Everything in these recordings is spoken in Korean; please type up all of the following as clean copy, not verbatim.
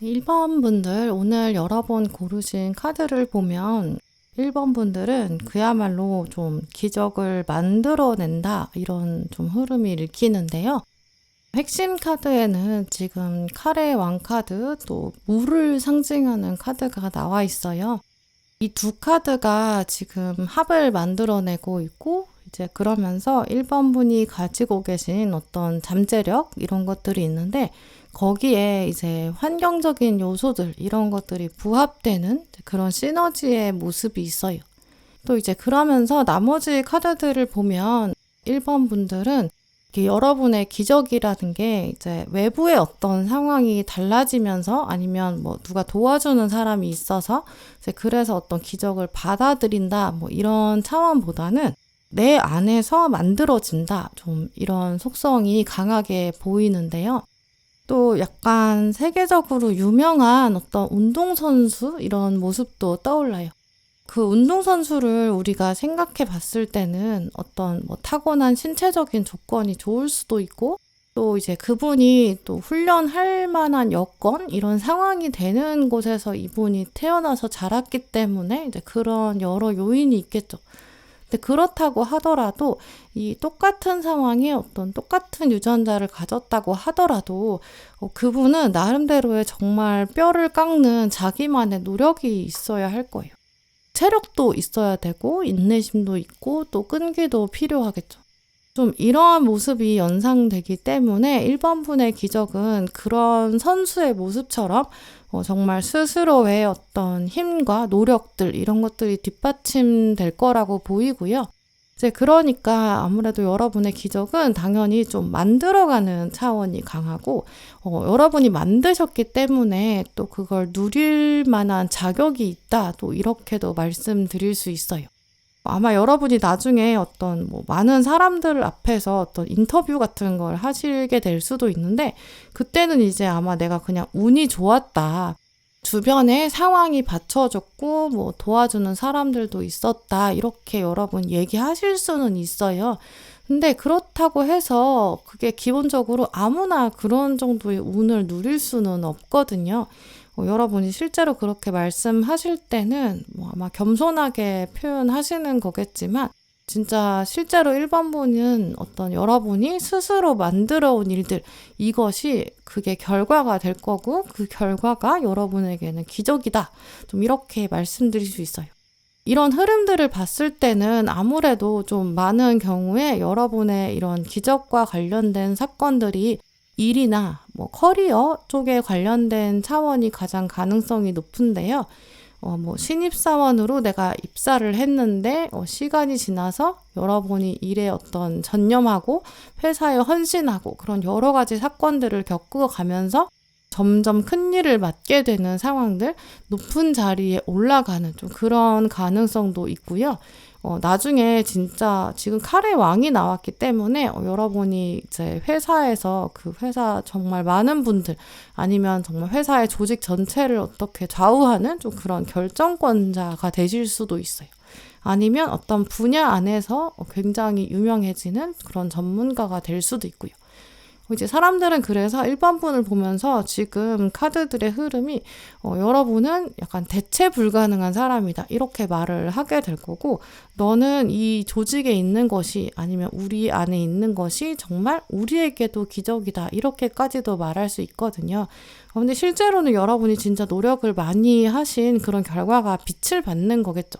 1번 분들 오늘 여러 번 고르신 카드를 보면 1번 분들은 그야말로 좀 기적을 만들어낸다 이런 좀 흐름이 읽히는데요. 핵심 카드에는 지금 칼의 왕 카드 또 물을 상징하는 카드가 나와 있어요. 이 두 카드가 지금 합을 만들어내고 있고 이제 그러면서 1번 분이 가지고 계신 어떤 잠재력 이런 것들이 있는데 거기에 이제 환경적인 요소들 이런 것들이 부합되는 그런 시너지의 모습이 있어요. 또 이제 그러면서 나머지 카드들을 보면 1번 분들은 여러분의 기적이라는 게 이제 외부의 어떤 상황이 달라지면서 아니면 뭐 누가 도와주는 사람이 있어서 이제 그래서 어떤 기적을 받아들인다 뭐 이런 차원보다는 내 안에서 만들어진다 좀 이런 속성이 강하게 보이는데요. 또 약간 세계적으로 유명한 어떤 운동선수 이런 모습도 떠올라요. 그 운동선수를 우리가 생각해 봤을 때는 어떤 뭐 타고난 신체적인 조건이 좋을 수도 있고 또 이제 그분이 또 훈련할 만한 여건 이런 상황이 되는 곳에서 이분이 태어나서 자랐기 때문에 이제 그런 여러 요인이 있겠죠. 근데 그렇다고 하더라도 이 똑같은 상황에 어떤 똑같은 유전자를 가졌다고 하더라도 그분은 나름대로의 정말 뼈를 깎는 자기만의 노력이 있어야 할 거예요. 체력도 있어야 되고 인내심도 있고 또 끈기도 필요하겠죠. 좀 이러한 모습이 연상되기 때문에 1번 분의 기적은 그런 선수의 모습처럼 정말 스스로의 어떤 힘과 노력들 이런 것들이 뒷받침될 거라고 보이고요. 이제 그러니까 아무래도 여러분의 기적은 당연히 좀 만들어가는 차원이 강하고 여러분이 만드셨기 때문에 또 그걸 누릴 만한 자격이 있다 또 이렇게도 말씀드릴 수 있어요. 아마 여러분이 나중에 어떤 뭐 많은 사람들 앞에서 어떤 인터뷰 같은 걸 하시게 될 수도 있는데 그때는 이제 아마 내가 그냥 운이 좋았다. 주변에 상황이 받쳐줬고 뭐 도와주는 사람들도 있었다. 이렇게 여러분 얘기하실 수는 있어요. 근데 그렇다고 해서 그게 기본적으로 아무나 그런 정도의 운을 누릴 수는 없거든요. 여러분이 실제로 그렇게 말씀하실 때는 뭐 아마 겸손하게 표현하시는 거겠지만 진짜 실제로 1번 분은 어떤 여러분이 스스로 만들어 온 일들 이것이 그게 결과가 될 거고 그 결과가 여러분에게는 기적이다. 좀 이렇게 말씀드릴 수 있어요. 이런 흐름들을 봤을 때는 아무래도 좀 많은 경우에 여러분의 이런 기적과 관련된 사건들이 일이나 뭐 커리어 쪽에 관련된 차원이 가장 가능성이 높은데요. 뭐 신입사원으로 내가 입사를 했는데 시간이 지나서 여러분이 일에 어떤 전념하고 회사에 헌신하고 그런 여러 가지 사건들을 겪어가면서 점점 큰 일을 맡게 되는 상황들, 높은 자리에 올라가는 좀 그런 가능성도 있고요. 나중에 진짜 지금 칼의 왕이 나왔기 때문에 여러분이 이제 회사에서 그 회사 정말 많은 분들 아니면 정말 회사의 조직 전체를 어떻게 좌우하는 좀 그런 결정권자가 되실 수도 있어요. 아니면 어떤 분야 안에서 굉장히 유명해지는 그런 전문가가 될 수도 있고요. 이제 사람들은 그래서 1번 분을 보면서 지금 카드들의 흐름이 여러분은 약간 대체 불가능한 사람이다 이렇게 말을 하게 될 거고 너는 이 조직에 있는 것이 아니면 우리 안에 있는 것이 정말 우리에게도 기적이다 이렇게까지도 말할 수 있거든요. 근데 실제로는 여러분이 진짜 노력을 많이 하신 그런 결과가 빛을 받는 거겠죠.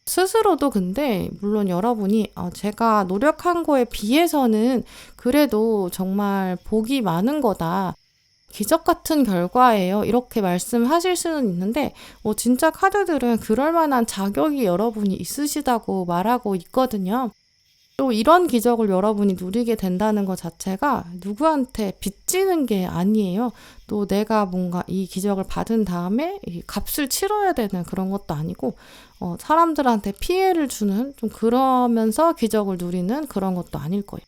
스스로도 근데 물론 여러분이 제가 노력한 거에 비해서는 그래도 정말 복이 많은 거다. 기적 같은 결과예요. 이렇게 말씀하실 수는 있는데 진짜 카드들은 그럴 만한 자격이 여러분이 있으시다고 말하고 있거든요. 또 이런 기적을 여러분이 누리게 된다는 것 자체가 누구한테 빚지는 게 아니에요. 또 내가 뭔가 이 기적을 받은 다음에 이 값을 치러야 되는 그런 것도 아니고 사람들한테 피해를 주는 좀 그러면서 기적을 누리는 그런 것도 아닐 거예요.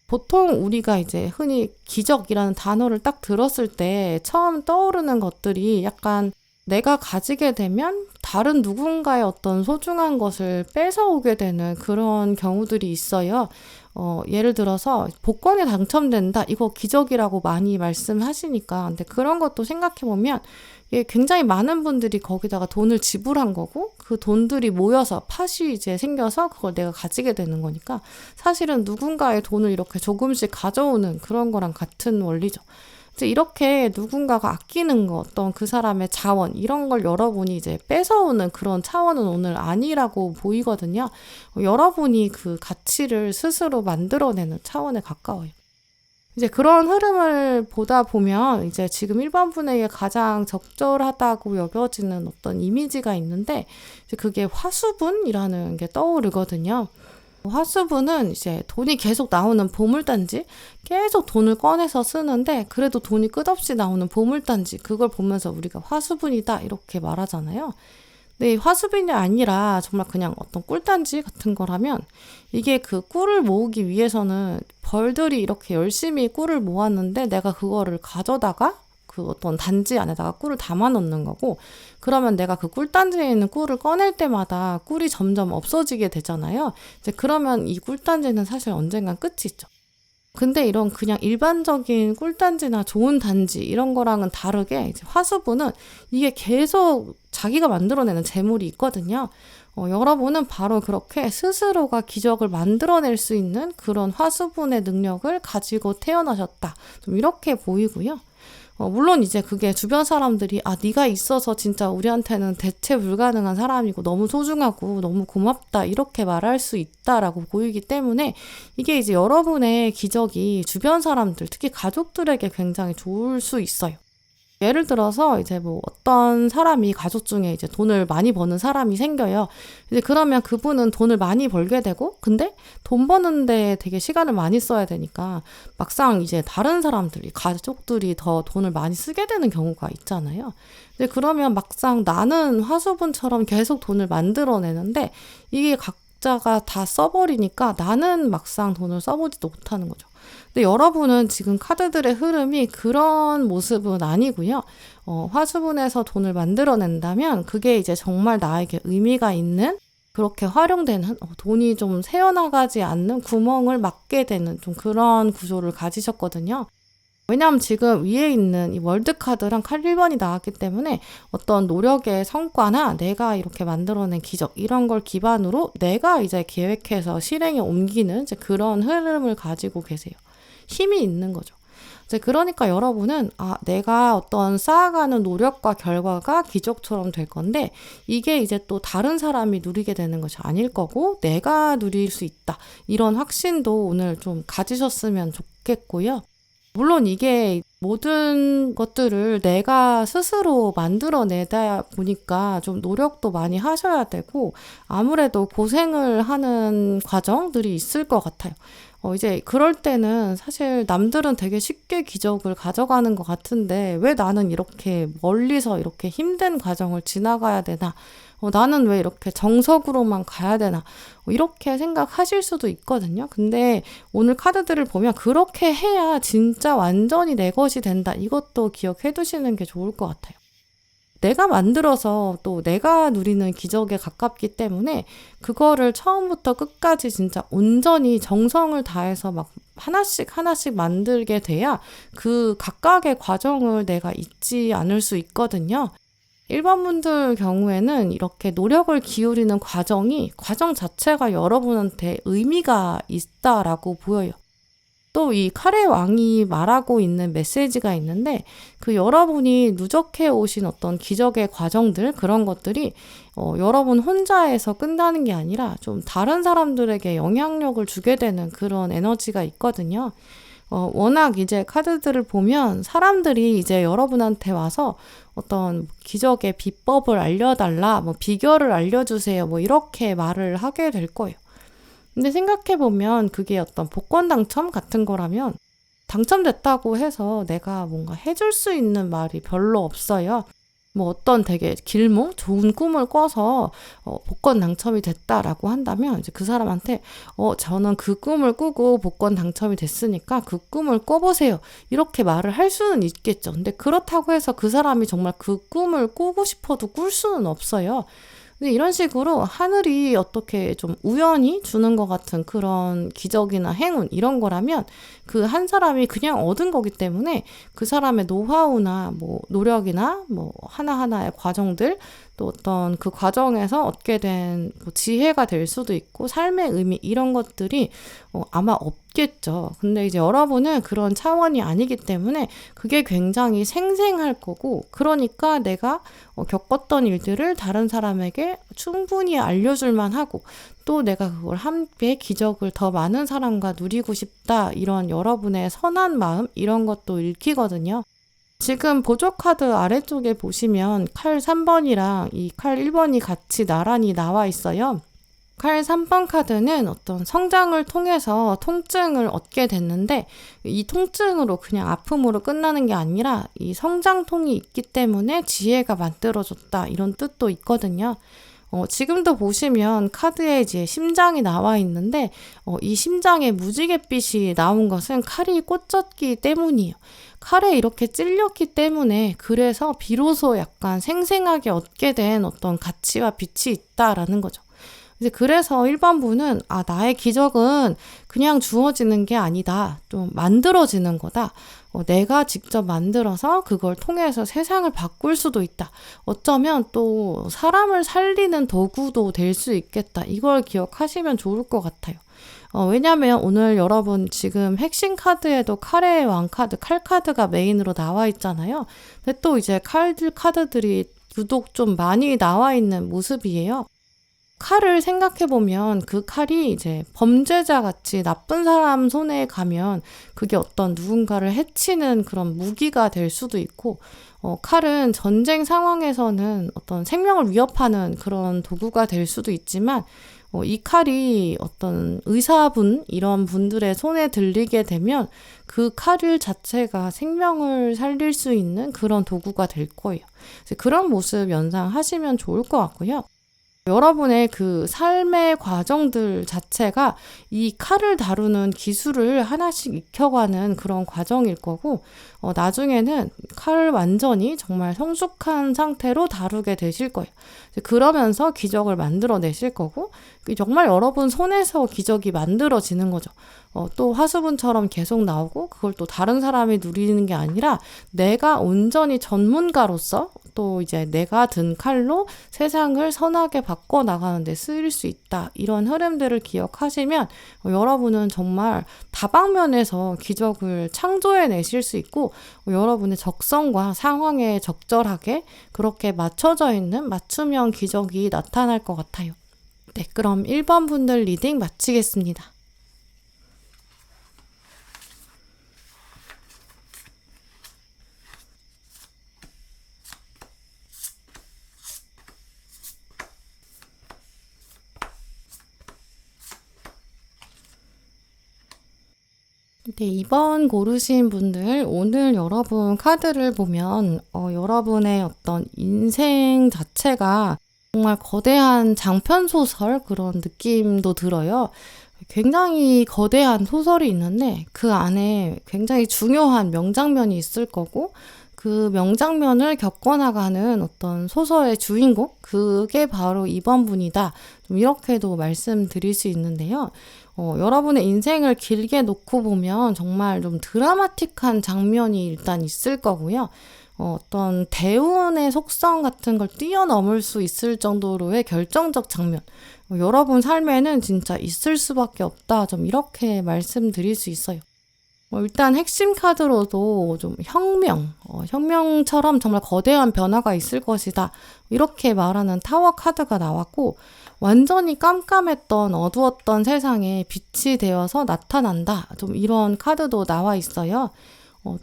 보통 우리가 이제 흔히 기적이라는 단어를 딱 들었을 때 처음 떠오르는 것들이 약간 내가 가지게 되면 다른 누군가의 어떤 소중한 것을 뺏어오게 되는 그런 경우들이 있어요. 예를 들어서 복권에 당첨된다, 이거 기적이라고 많이 말씀하시니까. 근데 그런 것도 생각해보면 이게 굉장히 많은 분들이 거기다가 돈을 지불한 거고, 그 돈들이 모여서 팥이 이제 생겨서 그걸 내가 가지게 되는 거니까 사실은 누군가의 돈을 이렇게 조금씩 가져오는 그런 거랑 같은 원리죠. 이제 이렇게 누군가가 아끼는 거, 어떤 그 사람의 자원, 이런 걸 여러분이 이제 뺏어오는 그런 차원은 오늘 아니라고 보이거든요. 여러분이 그 가치를 스스로 만들어내는 차원에 가까워요. 이제 그런 흐름을 보다 보면 이제 지금 일반 분에게 가장 적절하다고 여겨지는 어떤 이미지가 있는데, 이제 그게 화수분이라는 게 떠오르거든요. 화수분은 이제 돈이 계속 나오는 보물단지, 계속 돈을 꺼내서 쓰는데 그래도 돈이 끝없이 나오는 보물단지, 그걸 보면서 우리가 화수분이다 이렇게 말하잖아요. 근데 이 화수분이 아니라 정말 그냥 어떤 꿀단지 같은 거라면, 이게 그 꿀을 모으기 위해서는 벌들이 이렇게 열심히 꿀을 모았는데 내가 그거를 가져다가 그 어떤 단지 안에다가 꿀을 담아 넣는 거고, 그러면 내가 그 꿀단지에 있는 꿀을 꺼낼 때마다 꿀이 점점 없어지게 되잖아요. 이제 그러면 이 꿀단지는 사실 언젠간 끝이 있죠. 근데 이런 그냥 일반적인 꿀단지나 좋은 단지 이런 거랑은 다르게, 이제 화수분은 이게 계속 자기가 만들어내는 재물이 있거든요. 여러분은 바로 그렇게 스스로가 기적을 만들어낼 수 있는 그런 화수분의 능력을 가지고 태어나셨다, 좀 이렇게 보이고요. 물론 이제 그게 주변 사람들이 네가 있어서 진짜 우리한테는 대체 불가능한 사람이고 너무 소중하고 너무 고맙다 이렇게 말할 수 있다라고 보이기 때문에, 이게 이제 여러분의 기적이 주변 사람들, 특히 가족들에게 굉장히 좋을 수 있어요. 예를 들어서 이제 뭐 어떤 사람이 가족 중에 이제 돈을 많이 버는 사람이 생겨요. 이제 그러면 그분은 돈을 많이 벌게 되고, 근데 돈 버는데 되게 시간을 많이 써야 되니까 막상 이제 다른 사람들이, 가족들이 더 돈을 많이 쓰게 되는 경우가 있잖아요. 이제 그러면 막상 나는 화수분처럼 계속 돈을 만들어내는데 이게 각자가 다 써버리니까 나는 막상 돈을 써보지도 못하는 거죠. 근데 여러분은 지금 카드들의 흐름이 그런 모습은 아니고요. 화수분에서 돈을 만들어낸다면 그게 이제 정말 나에게 의미가 있는, 그렇게 활용되는, 돈이 좀 새어나가지 않는 구멍을 막게 되는 좀 그런 구조를 가지셨거든요. 왜냐하면 지금 위에 있는 이 월드카드랑 칼 1번이 나왔기 때문에 어떤 노력의 성과나 내가 이렇게 만들어낸 기적, 이런 걸 기반으로 내가 이제 계획해서 실행에 옮기는 이제 그런 흐름을 가지고 계세요. 힘이 있는 거죠. 이제 그러니까 여러분은 내가 어떤 쌓아가는 노력과 결과가 기적처럼 될 건데, 이게 이제 또 다른 사람이 누리게 되는 것이 아닐 거고 내가 누릴 수 있다, 이런 확신도 오늘 좀 가지셨으면 좋겠고요. 물론 이게 모든 것들을 내가 스스로 만들어내다 보니까 좀 노력도 많이 하셔야 되고 아무래도 고생을 하는 과정들이 있을 것 같아요. 이제 그럴 때는 사실 남들은 되게 쉽게 기적을 가져가는 것 같은데 왜 나는 이렇게 멀리서 이렇게 힘든 과정을 지나가야 되나? 나는 왜 이렇게 정석으로만 가야 되나? 이렇게 생각하실 수도 있거든요. 근데 오늘 카드들을 보면 그렇게 해야 진짜 완전히 내 것이 된다, 이것도 기억해 두시는 게 좋을 것 같아요. 내가 만들어서 또 내가 누리는 기적에 가깝기 때문에 그거를 처음부터 끝까지 진짜 온전히 정성을 다해서 막 하나씩 하나씩 만들게 돼야 그 각각의 과정을 내가 잊지 않을 수 있거든요. 일반 분들 경우에는 이렇게 노력을 기울이는 과정 자체가 여러분한테 의미가 있다라고 보여요. 또 이 칼의 왕이 말하고 있는 메시지가 있는데, 그 여러분이 누적해 오신 어떤 기적의 과정들, 그런 것들이 여러분 혼자에서 끝나는 게 아니라 좀 다른 사람들에게 영향력을 주게 되는 그런 에너지가 있거든요. 워낙 이제 카드들을 보면 사람들이 이제 여러분한테 와서 어떤 기적의 비법을 알려달라, 비결을 알려주세요, 이렇게 말을 하게 될 거예요. 근데 생각해보면 그게 어떤 복권 당첨 같은 거라면 당첨됐다고 해서 내가 뭔가 해줄 수 있는 말이 별로 없어요. 어떤 되게 길몽 좋은 꿈을 꿔서 복권 당첨이 됐다라고 한다면 이제 그 사람한테 저는 그 꿈을 꾸고 복권 당첨이 됐으니까 그 꿈을 꿔보세요, 이렇게 말을 할 수는 있겠죠. 근데 그렇다고 해서 그 사람이 정말 그 꿈을 꾸고 싶어도 꿀 수는 없어요. 근데 이런 식으로 하늘이 어떻게 좀 우연히 주는 것 같은 그런 기적이나 행운 이런 거라면 그 한 사람이 그냥 얻은 거기 때문에 그 사람의 노하우나 뭐 노력이나 뭐 하나하나의 과정들 또 어떤 그 과정에서 얻게 된 뭐 지혜가 될 수도 있고 삶의 의미 이런 것들이 아마 없겠죠. 근데 이제 여러분은 그런 차원이 아니기 때문에 그게 굉장히 생생할 거고 그러니까 내가 겪었던 일들을 다른 사람에게 충분히 알려줄 만하고 또 내가 그걸 함께 기적을 더 많은 사람과 누리고 싶다 이런 여러분의 선한 마음 이런 것도 읽히거든요. 지금 보조 카드 아래쪽에 보시면 칼 3번이랑 이 칼 1번이 같이 나란히 나와 있어요. 칼 3번 카드는 어떤 성장을 통해서 통증을 얻게 됐는데 이 통증으로 그냥 아픔으로 끝나는 게 아니라 이 성장통이 있기 때문에 지혜가 만들어졌다 이런 뜻도 있거든요. 지금도 보시면 카드에 이제 심장이 나와 있는데 이 심장에 무지갯빛이 나온 것은 칼이 꽂혔기 때문이에요. 칼에 이렇게 찔렸기 때문에 그래서 비로소 약간 생생하게 얻게 된 어떤 가치와 빛이 있다라는 거죠. 이제 그래서 1번 분은 나의 기적은 그냥 주어지는 게 아니다. 좀 만들어지는 거다. 내가 직접 만들어서 그걸 통해서 세상을 바꿀 수도 있다. 어쩌면 또 사람을 살리는 도구도 될 수 있겠다. 이걸 기억하시면 좋을 것 같아요. 왜냐면 오늘 여러분 지금 핵심 카드에도 칼의 왕 카드, 칼 카드가 메인으로 나와 있잖아요. 근데 또 이제 카드들이 유독 좀 많이 나와 있는 모습이에요. 칼을 생각해보면 그 칼이 이제 범죄자 같이 나쁜 사람 손에 가면 그게 어떤 누군가를 해치는 그런 무기가 될 수도 있고, 칼은 전쟁 상황에서는 어떤 생명을 위협하는 그런 도구가 될 수도 있지만, 이 칼이 어떤 의사분, 이런 분들의 손에 들리게 되면 그 칼 자체가 생명을 살릴 수 있는 그런 도구가 될 거예요. 그런 모습 연상하시면 좋을 것 같고요. 여러분의 그 삶의 과정들 자체가 이 칼을 다루는 기술을 하나씩 익혀가는 그런 과정일 거고, 나중에는 칼을 완전히 정말 성숙한 상태로 다루게 되실 거예요. 그러면서 기적을 만들어내실 거고, 정말 여러분 손에서 기적이 만들어지는 거죠. 또 화수분처럼 계속 나오고, 그걸 또 다른 사람이 누리는 게 아니라 내가 온전히 전문가로서 또 이제 내가 든 칼로 세상을 선하게 바꿔나가는 데 쓰일 수 있다. 이런 흐름들을 기억하시면 여러분은 정말 다방면에서 기적을 창조해내실 수 있고 여러분의 적성과 상황에 적절하게 그렇게 맞춰져 있는 맞춤형 기적이 나타날 것 같아요. 네, 그럼 1번 분들 리딩 마치겠습니다. 네, 2번 고르신 분들, 오늘 여러분 카드를 보면 여러분의 어떤 인생 자체가 정말 거대한 장편소설 그런 느낌도 들어요. 굉장히 거대한 소설이 있는데 그 안에 굉장히 중요한 명장면이 있을 거고 그 명장면을 겪어나가는 어떤 소설의 주인공, 그게 바로 2번 분이다. 좀 이렇게도 말씀드릴 수 있는데요. 여러분의 인생을 길게 놓고 보면 정말 좀 드라마틱한 장면이 일단 있을 거고요. 어떤 대운의 속성 같은 걸 뛰어넘을 수 있을 정도로의 결정적 장면. 여러분 삶에는 진짜 있을 수밖에 없다. 좀 이렇게 말씀드릴 수 있어요. 일단 핵심 카드로도 좀 혁명처럼 정말 거대한 변화가 있을 것이다. 이렇게 말하는 타워 카드가 나왔고 완전히 깜깜했던 어두웠던 세상에 빛이 되어서 나타난다. 좀 이런 카드도 나와 있어요.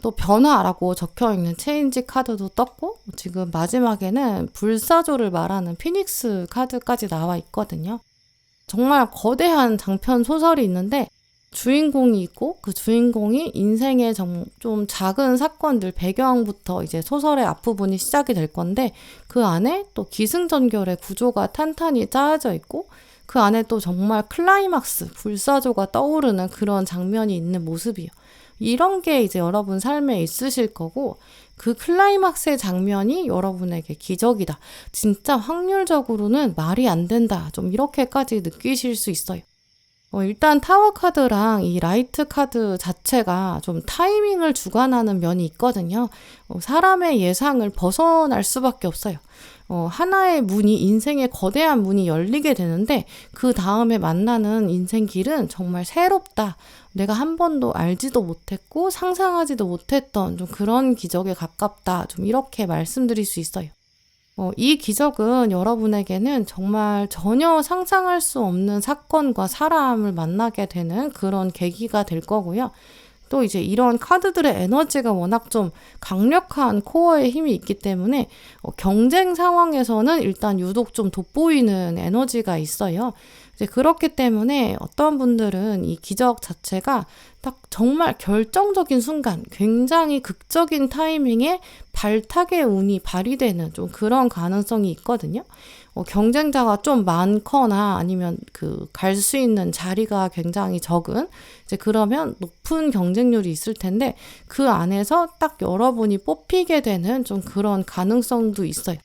또 변화라고 적혀있는 체인지 카드도 떴고 지금 마지막에는 불사조를 말하는 피닉스 카드까지 나와 있거든요. 정말 거대한 장편 소설이 있는데 주인공이 있고 그 주인공이 인생의 좀 작은 사건들 배경부터 이제 소설의 앞부분이 시작이 될 건데 그 안에 또 기승전결의 구조가 탄탄히 짜여져 있고 그 안에 또 정말 클라이막스, 불사조가 떠오르는 그런 장면이 있는 모습이에요. 이런 게 이제 여러분 삶에 있으실 거고, 그 클라이막스의 장면이 여러분에게 기적이다. 진짜 확률적으로는 말이 안 된다. 좀 이렇게까지 느끼실 수 있어요. 일단 타워 카드랑 이 라이트 카드 자체가 좀 타이밍을 주관하는 면이 있거든요. 사람의 예상을 벗어날 수밖에 없어요. 하나의 문이, 인생의 거대한 문이 열리게 되는데 그 다음에 만나는 인생 길은 정말 새롭다. 내가 한 번도 알지도 못했고 상상하지도 못했던 좀 그런 기적에 가깝다. 좀 이렇게 말씀드릴 수 있어요. 이 기적은 여러분에게는 정말 전혀 상상할 수 없는 사건과 사람을 만나게 되는 그런 계기가 될 거고요. 또 이제 이런 카드들의 에너지가 워낙 좀 강력한 코어의 힘이 있기 때문에 경쟁 상황에서는 일단 유독 좀 돋보이는 에너지가 있어요. 이제 그렇기 때문에 어떤 분들은 이 기적 자체가 딱 정말 결정적인 순간, 굉장히 극적인 타이밍에 발탁의 운이 발휘되는 좀 그런 가능성이 있거든요. 경쟁자가 좀 많거나 아니면 갈 수 있는 자리가 굉장히 적은, 이제 그러면 높은 경쟁률이 있을 텐데 그 안에서 딱 여러분이 뽑히게 되는 좀 그런 가능성도 있어요.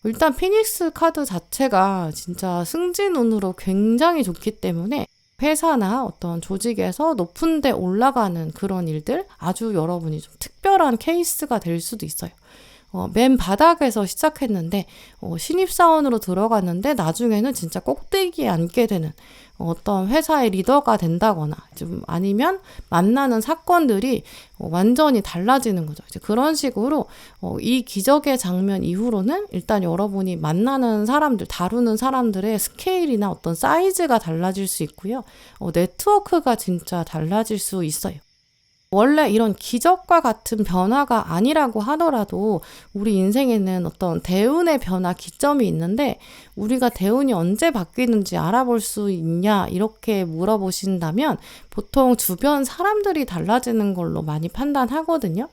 일단 피닉스 카드 자체가 진짜 승진운으로 굉장히 좋기 때문에 회사나 어떤 조직에서 높은 데 올라가는 그런 일들, 아주 여러분이 좀 특별한 케이스가 될 수도 있어요. 맨 바닥에서 시작했는데 신입사원으로 들어갔는데 나중에는 진짜 꼭대기에 앉게 되는 어떤 회사의 리더가 된다거나 좀 아니면 만나는 사건들이 완전히 달라지는 거죠. 이제 그런 식으로 이 기적의 장면 이후로는 일단 여러분이 만나는 사람들, 다루는 사람들의 스케일이나 어떤 사이즈가 달라질 수 있고요. 네트워크가 진짜 달라질 수 있어요. 원래 이런 기적과 같은 변화가 아니라고 하더라도 우리 인생에는 어떤 대운의 변화 기점이 있는데 우리가 대운이 언제 바뀌는지 알아볼 수 있냐 이렇게 물어보신다면 보통 주변 사람들이 달라지는 걸로 많이 판단하거든요.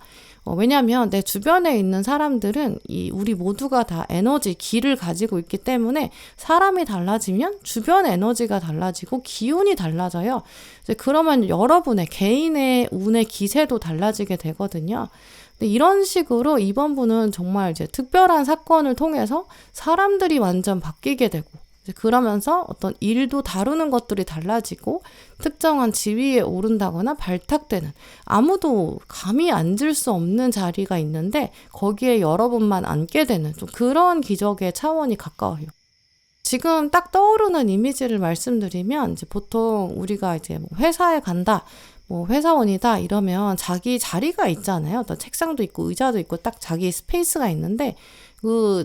왜냐하면 내 주변에 있는 사람들은 우리 모두가 다 에너지, 기를 가지고 있기 때문에 사람이 달라지면 주변 에너지가 달라지고 기운이 달라져요. 이제 그러면 여러분의 개인의 운의 기세도 달라지게 되거든요. 근데 이런 식으로 이번 분은 정말 이제 특별한 사건을 통해서 사람들이 완전 바뀌게 되고 그러면서 어떤 일도 다루는 것들이 달라지고 특정한 지위에 오른다거나 발탁되는 아무도 감히 앉을 수 없는 자리가 있는데 거기에 여러분만 앉게 되는 좀 그런 기적의 차원이 가까워요. 지금 딱 떠오르는 이미지를 말씀드리면 이제 보통 우리가 이제 뭐 회사에 간다, 뭐 회사원이다 이러면 자기 자리가 있잖아요. 어떤 책상도 있고 의자도 있고 딱 자기 스페이스가 있는데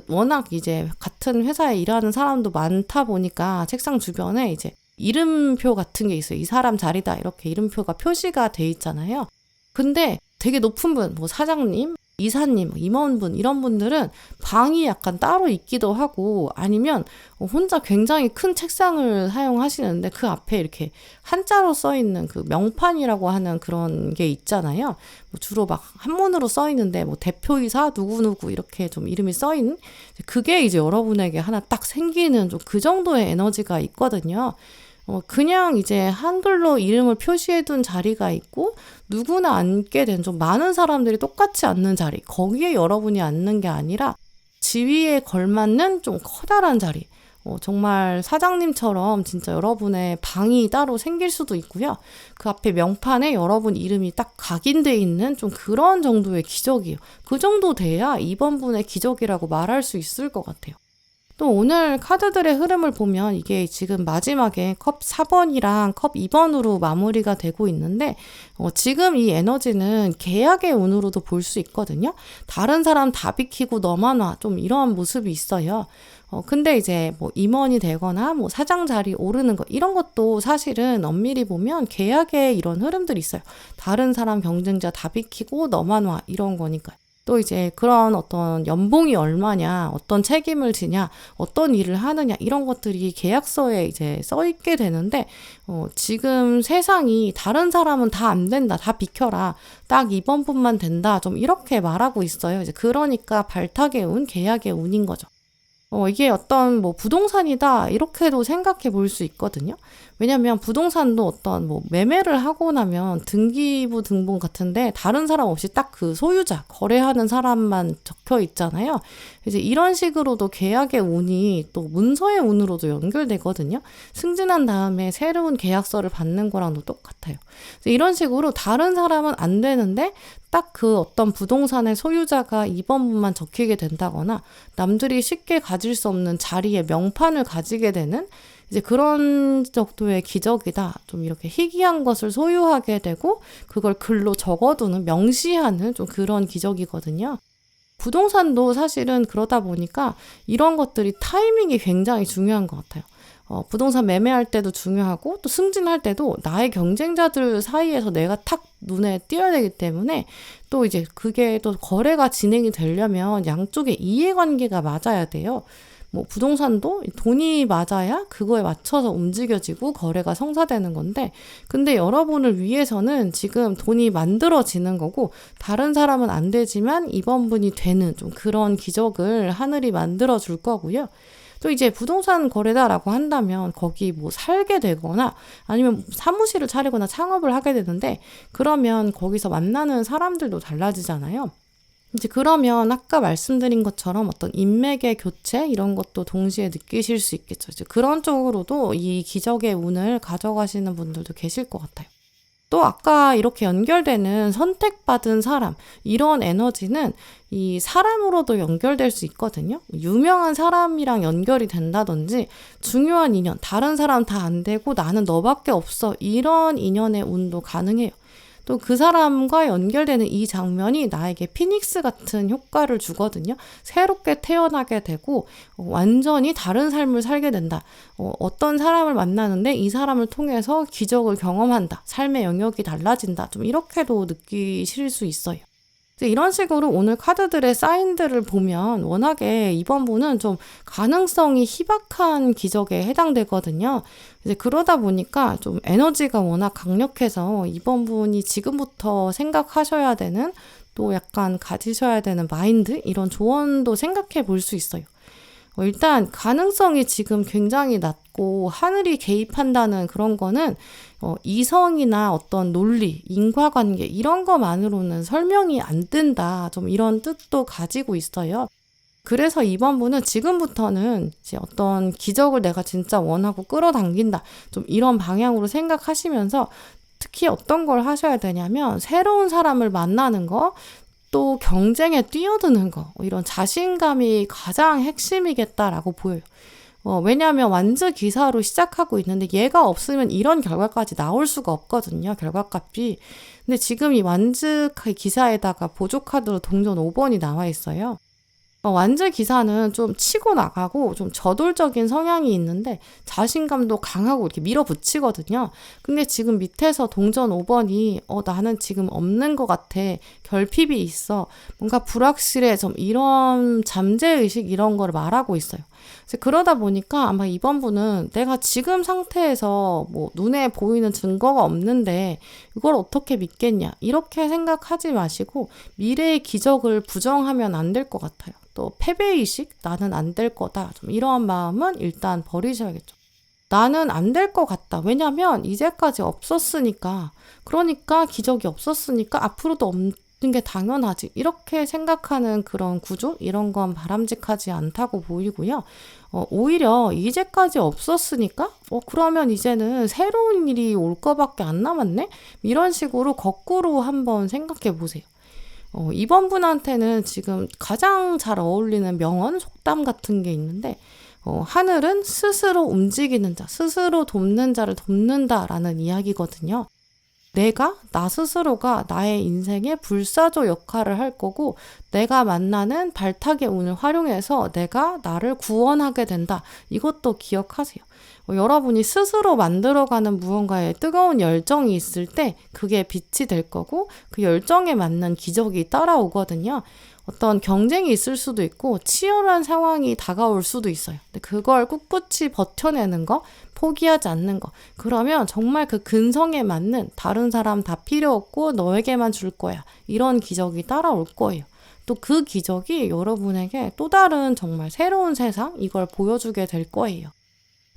워낙 이제 같은 회사에 일하는 사람도 많다 보니까 책상 주변에 이제 이름표 같은 게 있어요. 이 사람 자리다 이렇게 이름표가 표시가 돼 있잖아요. 근데 되게 높은 분, 뭐 사장님, 이사님, 임원분 이런 분들은 방이 약간 따로 있기도 하고 아니면 혼자 굉장히 큰 책상을 사용하시는데 그 앞에 이렇게 한자로 써 있는 그 명판이라고 하는 그런 게 있잖아요. 뭐 주로 막 한문으로 써 있는데 뭐 대표이사 누구누구 이렇게 좀 이름이 써 있는 그게 이제 여러분에게 하나 딱 생기는 좀 그 정도의 에너지가 있거든요. 그냥 이제 한글로 이름을 표시해둔 자리가 있고 누구나 앉게 된 좀 많은 사람들이 똑같이 앉는 자리, 거기에 여러분이 앉는 게 아니라 지위에 걸맞는 좀 커다란 자리, 정말 사장님처럼 진짜 여러분의 방이 따로 생길 수도 있고요. 그 앞에 명판에 여러분 이름이 딱 각인돼 있는 좀 그런 정도의 기적이에요. 그 정도 돼야 이번 분의 기적이라고 말할 수 있을 것 같아요. 또 오늘 카드들의 흐름을 보면 이게 지금 마지막에 컵 4번이랑 컵 2번으로 마무리가 되고 있는데 지금 이 에너지는 계약의 운으로도 볼 수 있거든요. 다른 사람 다 비키고 너만 와 좀 이런 모습이 있어요. 근데 이제 뭐 임원이 되거나 뭐 사장 자리 오르는 거 이런 것도 사실은 엄밀히 보면 계약의 이런 흐름들이 있어요. 다른 사람 경쟁자 다 비키고 너만 와 이런 거니까요. 또 이제 그런 어떤 연봉이 얼마냐, 어떤 책임을 지냐, 어떤 일을 하느냐 이런 것들이 계약서에 이제 써 있게 되는데 지금 세상이 다른 사람은 다 안 된다, 다 비켜라, 딱 이번 분만 된다 좀 이렇게 말하고 있어요. 이제 그러니까 발탁의 운, 계약의 운인 거죠. 이게 어떤 뭐 부동산이다 이렇게도 생각해 볼 수 있거든요. 왜냐면 부동산도 어떤 뭐 매매를 하고 나면 등기부 등본 같은데 다른 사람 없이 딱 그 소유자, 거래하는 사람만 적혀 있잖아요. 이제 이런 식으로도 계약의 운이 또 문서의 운으로도 연결되거든요. 승진한 다음에 새로운 계약서를 받는 거랑도 똑같아요. 이런 식으로 다른 사람은 안 되는데 딱 그 어떤 부동산의 소유자가 2번분만 적히게 된다거나 남들이 쉽게 가질 수 없는 자리에 명판을 가지게 되는 이제 그런 정도의 기적이다. 좀 이렇게 희귀한 것을 소유하게 되고 그걸 글로 적어두는, 명시하는 좀 그런 기적이거든요. 부동산도 사실은 그러다 보니까 이런 것들이 타이밍이 굉장히 중요한 것 같아요. 부동산 매매할 때도 중요하고 또 승진할 때도 나의 경쟁자들 사이에서 내가 탁 눈에 띄어야 되기 때문에 또 이제 그게 또 거래가 진행이 되려면 양쪽의 이해관계가 맞아야 돼요. 뭐 부동산도 돈이 맞아야 그거에 맞춰서 움직여지고 거래가 성사되는 건데 근데 여러분을 위해서는 지금 돈이 만들어지는 거고 다른 사람은 안 되지만 이번 분이 되는 좀 그런 기적을 하늘이 만들어 줄 거고요. 또 이제 부동산 거래다라고 한다면 거기 뭐 살게 되거나 아니면 사무실을 차리거나 창업을 하게 되는데 그러면 거기서 만나는 사람들도 달라지잖아요. 이제 그러면 아까 말씀드린 것처럼 어떤 인맥의 교체 이런 것도 동시에 느끼실 수 있겠죠. 이제 그런 쪽으로도 이 기적의 운을 가져가시는 분들도 계실 것 같아요. 또 아까 이렇게 연결되는 선택받은 사람 이런 에너지는 이 사람으로도 연결될 수 있거든요. 유명한 사람이랑 연결이 된다든지 중요한 인연 다른 사람 다 안 되고 나는 너밖에 없어 이런 인연의 운도 가능해요. 또 그 사람과 연결되는 이 장면이 나에게 피닉스 같은 효과를 주거든요. 새롭게 태어나게 되고 완전히 다른 삶을 살게 된다. 어떤 사람을 만나는데 이 사람을 통해서 기적을 경험한다. 삶의 영역이 달라진다. 좀 이렇게도 느끼실 수 있어요. 이런 식으로 오늘 카드들의 사인들을 보면 워낙에 이번 분은 좀 가능성이 희박한 기적에 해당되거든요. 이제 그러다 보니까 좀 에너지가 워낙 강력해서 이번 분이 지금부터 생각하셔야 되는 또 약간 가지셔야 되는 마인드 이런 조언도 생각해 볼 수 있어요. 일단 가능성이 지금 굉장히 낮고 하늘이 개입한다는 그런 거는 이성이나 어떤 논리, 인과관계 이런 거만으로는 설명이 안 된다. 좀 이런 뜻도 가지고 있어요. 그래서 이번 분은 지금부터는 이제 어떤 기적을 내가 진짜 원하고 끌어당긴다. 좀 이런 방향으로 생각하시면서 특히 어떤 걸 하셔야 되냐면 새로운 사람을 만나는 거, 또 경쟁에 뛰어드는 거 이런 자신감이 가장 핵심이겠다라고 보여요. 왜냐하면 완즈 기사로 시작하고 있는데 얘가 없으면 이런 결과까지 나올 수가 없거든요. 결과값이. 근데 지금 이 완즈 기사에다가 보조카드로 동전 5번이 나와 있어요. 완즈 기사는 좀 치고 나가고 좀 저돌적인 성향이 있는데 자신감도 강하고 이렇게 밀어붙이거든요. 근데 지금 밑에서 동전 5번이 나는 지금 없는 것 같아. 결핍이 있어. 뭔가 불확실해. 좀 이런 잠재의식 이런 거를 말하고 있어요. 그래서 그러다 보니까 아마 이번 분은 내가 지금 상태에서 뭐 눈에 보이는 증거가 없는데 이걸 어떻게 믿겠냐. 이렇게 생각하지 마시고 미래의 기적을 부정하면 안 될 것 같아요. 또 패배의식, 나는 안 될 거다. 좀 이러한 마음은 일단 버리셔야겠죠. 나는 안 될 것 같다. 왜냐면 이제까지 없었으니까. 그러니까 기적이 없었으니까 앞으로도 없는 게 당연하지. 이렇게 생각하는 그런 구조? 이런 건 바람직하지 않다고 보이고요. 오히려 이제까지 없었으니까 그러면 이제는 새로운 일이 올 거밖에 안 남았네? 이런 식으로 거꾸로 한번 생각해 보세요. 이번 분한테는 지금 가장 잘 어울리는 명언, 속담 같은 게 있는데 하늘은 스스로 움직이는 자, 스스로 돕는 자를 돕는다라는 이야기거든요. 나 스스로가 나의 인생의 불사조 역할을 할 거고 내가 만나는 발탁의 운을 활용해서 내가 나를 구원하게 된다. 이것도 기억하세요. 여러분이 스스로 만들어가는 무언가에 뜨거운 열정이 있을 때 그게 빛이 될 거고 그 열정에 맞는 기적이 따라오거든요. 어떤 경쟁이 있을 수도 있고 치열한 상황이 다가올 수도 있어요. 근데 그걸 꿋꿋이 버텨내는 거, 포기하지 않는 거. 그러면 정말 그 근성에 맞는 다른 사람 다 필요 없고 너에게만 줄 거야. 이런 기적이 따라올 거예요. 또 그 기적이 여러분에게 또 다른 정말 새로운 세상 이걸 보여주게 될 거예요.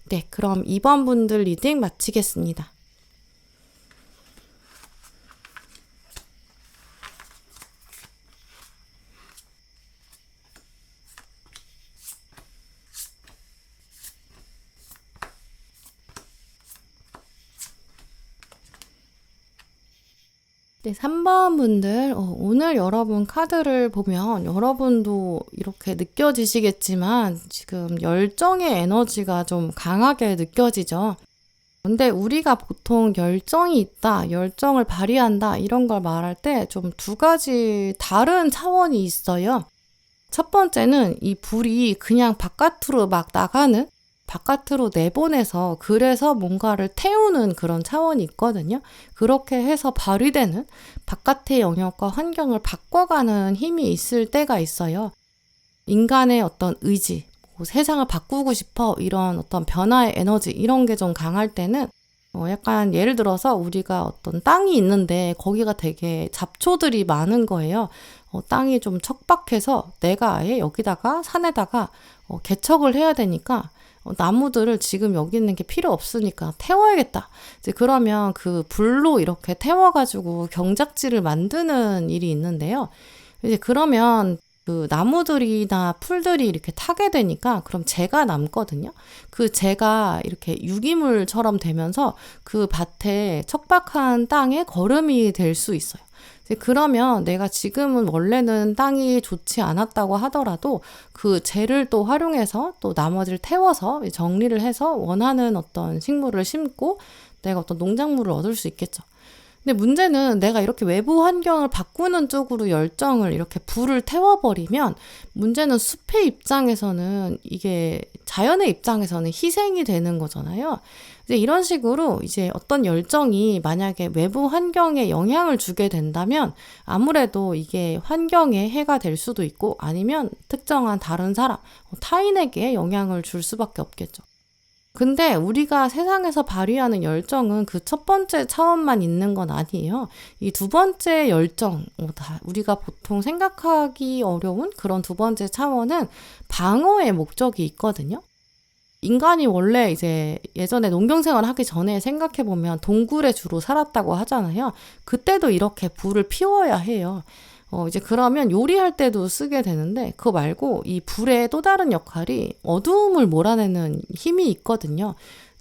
네, 그럼 2번 분들 리딩 마치겠습니다. 네, 3번 분들, 오늘 여러분 카드를 보면 여러분도 이렇게 느껴지시겠지만 지금 열정의 에너지가 좀 강하게 느껴지죠. 근데 우리가 보통 열정이 있다, 열정을 발휘한다 이런 걸 말할 때 좀 두 가지 다른 차원이 있어요. 첫 번째는 이 불이 그냥 바깥으로 막 나가는, 바깥으로 내보내서 그래서 뭔가를 태우는 그런 차원이 있거든요. 그렇게 해서 발휘되는 바깥의 영역과 환경을 바꿔가는 힘이 있을 때가 있어요. 인간의 어떤 의지, 세상을 바꾸고 싶어 이런 어떤 변화의 에너지 이런 게 좀 강할 때는 약간 예를 들어서 우리가 어떤 땅이 있는데 거기가 되게 잡초들이 많은 거예요. 땅이 좀 척박해서 내가 아예 여기다가 산에다가 개척을 해야 되니까 나무들을 지금 여기 있는 게 필요 없으니까 태워야겠다. 이제 그러면 그 불로 이렇게 태워가지고 경작지를 만드는 일이 있는데요. 이제 그러면 그 나무들이나 풀들이 이렇게 타게 되니까 그럼 재가 남거든요. 그 재가 이렇게 유기물처럼 되면서 그 밭에 척박한 땅에 거름이 될 수 있어요. 그러면 내가 지금은 원래는 땅이 좋지 않았다고 하더라도 그 재를 또 활용해서 또 나머지를 태워서 정리를 해서 원하는 어떤 식물을 심고 내가 어떤 농작물을 얻을 수 있겠죠. 근데 문제는 내가 이렇게 외부 환경을 바꾸는 쪽으로 열정을 이렇게 불을 태워버리면 문제는 숲의 입장에서는 이게 자연의 입장에서는 희생이 되는 거잖아요. 이제 이런 식으로 이제 어떤 열정이 만약에 외부 환경에 영향을 주게 된다면 아무래도 이게 환경에 해가 될 수도 있고 아니면 특정한 다른 사람, 타인에게 영향을 줄 수밖에 없겠죠. 근데 우리가 세상에서 발휘하는 열정은 그 첫 번째 차원만 있는 건 아니에요. 이 두 번째 열정, 우리가 보통 생각하기 어려운 그런 두 번째 차원은 방어의 목적이 있거든요. 인간이 원래 이제 예전에 농경생활 하기 전에 생각해보면 동굴에 주로 살았다고 하잖아요. 그때도 이렇게 불을 피워야 해요. 이제 그러면 요리할 때도 쓰게 되는데 그거 말고 이 불의 또 다른 역할이 어두움을 몰아내는 힘이 있거든요.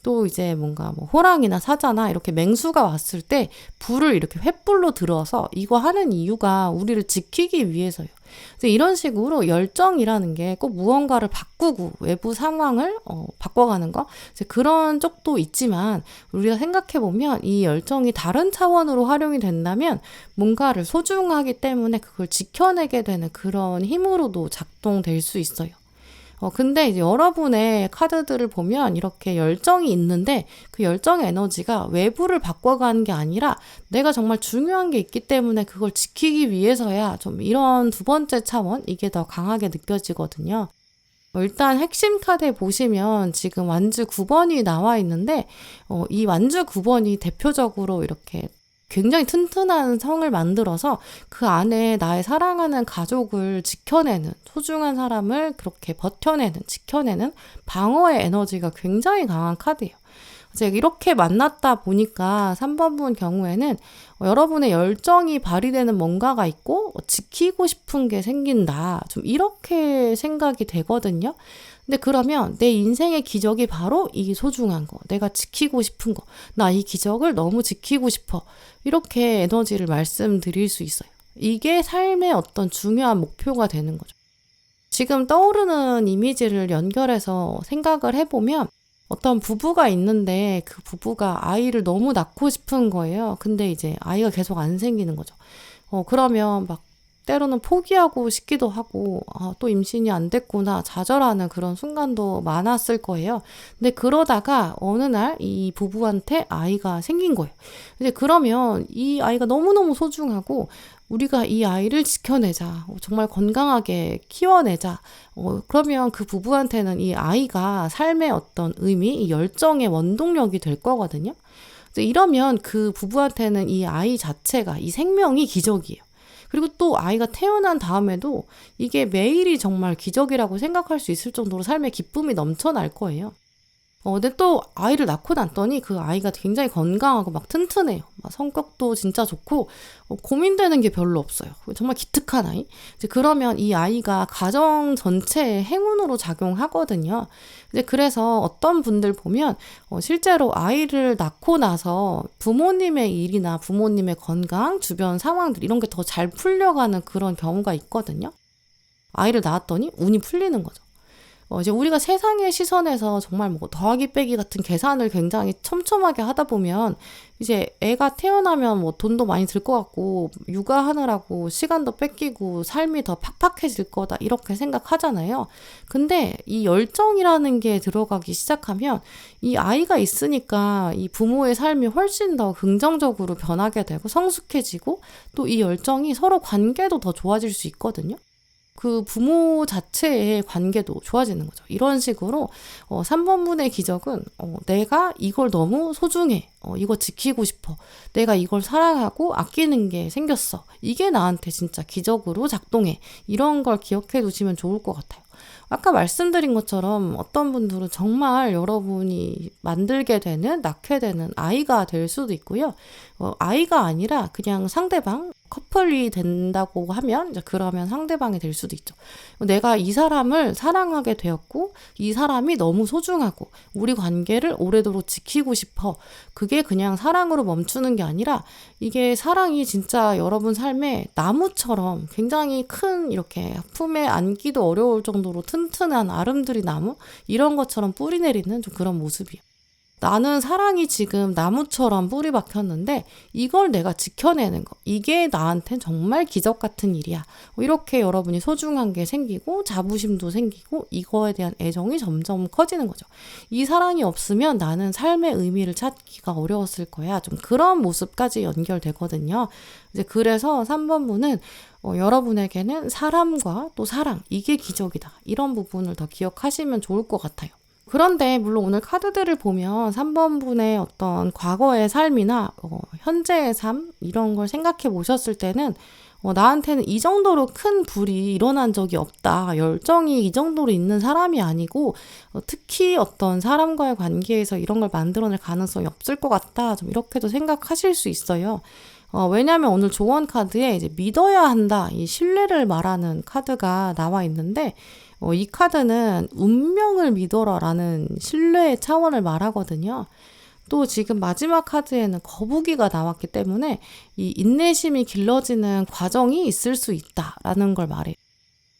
또 이제 뭔가 뭐 호랑이나 사자나 이렇게 맹수가 왔을 때 불을 이렇게 횃불로 들어서 이거 하는 이유가 우리를 지키기 위해서요. 이런 식으로 열정이라는 게 꼭 무언가를 바꾸고 외부 상황을 바꿔가는 거 이제 그런 쪽도 있지만 우리가 생각해보면 이 열정이 다른 차원으로 활용이 된다면 뭔가를 소중하기 때문에 그걸 지켜내게 되는 그런 힘으로도 작동될 수 있어요. 근데 이제 여러분의 카드들을 보면 이렇게 열정이 있는데 그 열정의 에너지가 외부를 바꿔가는 게 아니라 내가 정말 중요한 게 있기 때문에 그걸 지키기 위해서야 좀 이런 두 번째 차원 이게 더 강하게 느껴지거든요. 일단 핵심 카드에 보시면 지금 완주 9번이 나와 있는데 이 완주 9번이 대표적으로 이렇게 굉장히 튼튼한 성을 만들어서 그 안에 나의 사랑하는 가족을 지켜내는 소중한 사람을 그렇게 버텨내는 지켜내는 방어의 에너지가 굉장히 강한 카드예요. 이제 이렇게 만났다 보니까 3번 분 경우에는 여러분의 열정이 발휘되는 뭔가가 있고 지키고 싶은 게 생긴다. 좀 이렇게 생각이 되거든요. 근데 그러면 내 인생의 기적이 바로 이 소중한 거, 내가 지키고 싶은 거, 나 이 기적을 너무 지키고 싶어. 이렇게 에너지를 말씀드릴 수 있어요. 이게 삶의 어떤 중요한 목표가 되는 거죠. 지금 떠오르는 이미지를 연결해서 생각을 해보면 어떤 부부가 있는데 그 부부가 아이를 너무 낳고 싶은 거예요. 근데 이제 아이가 계속 안 생기는 거죠. 그러면 막 때로는 포기하고 싶기도 하고 또 임신이 안 됐구나 좌절하는 그런 순간도 많았을 거예요. 근데 그러다가 어느 날 이 부부한테 아이가 생긴 거예요. 이제 그러면 이 아이가 너무너무 소중하고 우리가 이 아이를 지켜내자. 정말 건강하게 키워내자. 그러면 그 부부한테는 이 아이가 삶의 어떤 의미, 이 열정의 원동력이 될 거거든요. 이러면 그 부부한테는 이 아이 자체가, 이 생명이 기적이에요. 그리고 또 아이가 태어난 다음에도 이게 매일이 정말 기적이라고 생각할 수 있을 정도로 삶의 기쁨이 넘쳐날 거예요. 근데 또 아이를 낳고 났더니 그 아이가 굉장히 건강하고 막 튼튼해요. 막 성격도 진짜 좋고 고민되는 게 별로 없어요. 정말 기특한 아이. 이제 그러면 이 아이가 가정 전체의 행운으로 작용하거든요. 이제 그래서 어떤 분들 보면 실제로 아이를 낳고 나서 부모님의 일이나 부모님의 건강, 주변 상황들 이런 게 더 잘 풀려가는 그런 경우가 있거든요. 아이를 낳았더니 운이 풀리는 거죠. 이제 우리가 세상의 시선에서 정말 뭐 더하기 빼기 같은 계산을 굉장히 촘촘하게 하다 보면 이제 애가 태어나면 뭐 돈도 많이 들 것 같고 육아하느라고 시간도 뺏기고 삶이 더 팍팍해질 거다 이렇게 생각하잖아요. 근데 이 열정이라는 게 들어가기 시작하면 이 아이가 있으니까 이 부모의 삶이 훨씬 더 긍정적으로 변하게 되고 성숙해지고 또 이 열정이 서로 관계도 더 좋아질 수 있거든요. 그 부모 자체의 관계도 좋아지는 거죠. 이런 식으로 3번분의 기적은 내가 이걸 너무 소중해. 이거 지키고 싶어. 내가 이걸 사랑하고 아끼는 게 생겼어. 이게 나한테 진짜 기적으로 작동해. 이런 걸 기억해 두시면 좋을 것 같아요. 아까 말씀드린 것처럼 어떤 분들은 정말 여러분이 만들게 되는, 낳게 되는 아이가 될 수도 있고요. 아이가 아니라 그냥 상대방, 커플이 된다고 하면 이제 그러면 상대방이 될 수도 있죠. 내가 이 사람을 사랑하게 되었고 이 사람이 너무 소중하고 우리 관계를 오래도록 지키고 싶어. 그게 그냥 사랑으로 멈추는 게 아니라 이게 사랑이 진짜 여러분 삶에 나무처럼 굉장히 큰 이렇게 품에 안기도 어려울 정도로 튼튼한 아름드리 나무 이런 것처럼 뿌리 내리는 좀 그런 모습이에요. 나는 사랑이 지금 나무처럼 뿌리 박혔는데 이걸 내가 지켜내는 거. 이게 나한텐 정말 기적 같은 일이야. 이렇게 여러분이 소중한 게 생기고 자부심도 생기고 이거에 대한 애정이 점점 커지는 거죠. 이 사랑이 없으면 나는 삶의 의미를 찾기가 어려웠을 거야. 좀 그런 모습까지 연결되거든요. 이제 그래서 3번분은 여러분에게는 사람과 또 사랑, 이게 기적이다. 이런 부분을 더 기억하시면 좋을 것 같아요. 그런데 물론 오늘 카드들을 보면 3번분의 어떤 과거의 삶이나 현재의 삶 이런 걸 생각해 보셨을 때는 나한테는 이 정도로 큰 불이 일어난 적이 없다. 열정이 이 정도로 있는 사람이 아니고 특히 어떤 사람과의 관계에서 이런 걸 만들어낼 가능성이 없을 것 같다. 좀 이렇게도 생각하실 수 있어요. 왜냐하면 오늘 조언 카드에 이제 믿어야 한다. 이 신뢰를 말하는 카드가 나와 있는데 이 카드는 운명을 믿어라라는 신뢰의 차원을 말하거든요. 또 지금 마지막 카드에는 거북이가 나왔기 때문에 이 인내심이 길러지는 과정이 있을 수 있다라는 걸 말해요.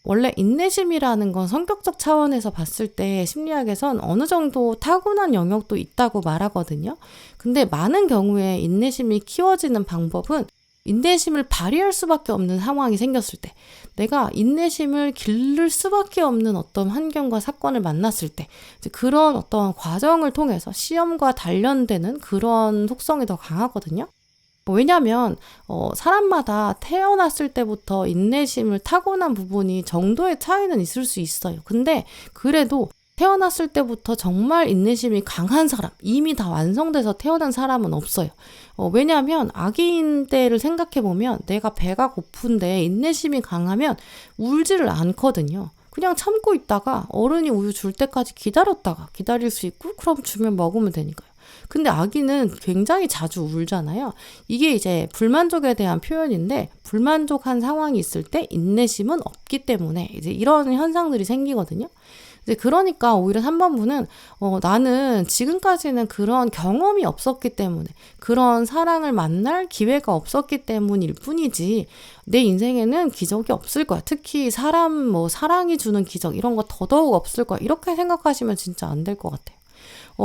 원래 인내심이라는 건 성격적 차원에서 봤을 때 심리학에선 어느 정도 타고난 영역도 있다고 말하거든요. 근데 많은 경우에 인내심이 키워지는 방법은 인내심을 발휘할 수밖에 없는 상황이 생겼을 때, 내가 인내심을 기를 수밖에 없는 어떤 환경과 사건을 만났을 때, 이제 그런 어떤 과정을 통해서 시험과 단련되는 그런 속성이 더 강하거든요. 왜냐하면 사람마다 태어났을 때부터 인내심을 타고난 부분이 정도의 차이는 있을 수 있어요. 근데 그래도 태어났을 때부터 정말 인내심이 강한 사람, 이미 다 완성돼서 태어난 사람은 없어요. 왜냐하면 아기인 때를 생각해보면 내가 배가 고픈데 인내심이 강하면 울지를 않거든요. 그냥 참고 있다가 어른이 우유 줄 때까지 기다렸다가 기다릴 수 있고 그럼 주면 먹으면 되니까요. 근데 아기는 굉장히 자주 울잖아요. 이게 이제 불만족에 대한 표현인데 불만족한 상황이 있을 때 인내심은 없기 때문에 이제 이런 현상들이 생기거든요. 이제 그러니까 오히려 3번분은 나는 지금까지는 그런 경험이 없었기 때문에 그런 사랑을 만날 기회가 없었기 때문일 뿐이지 내 인생에는 기적이 없을 거야. 특히 사랑이 주는 기적 이런 거 더더욱 없을 거야. 이렇게 생각하시면 진짜 안 될 것 같아요.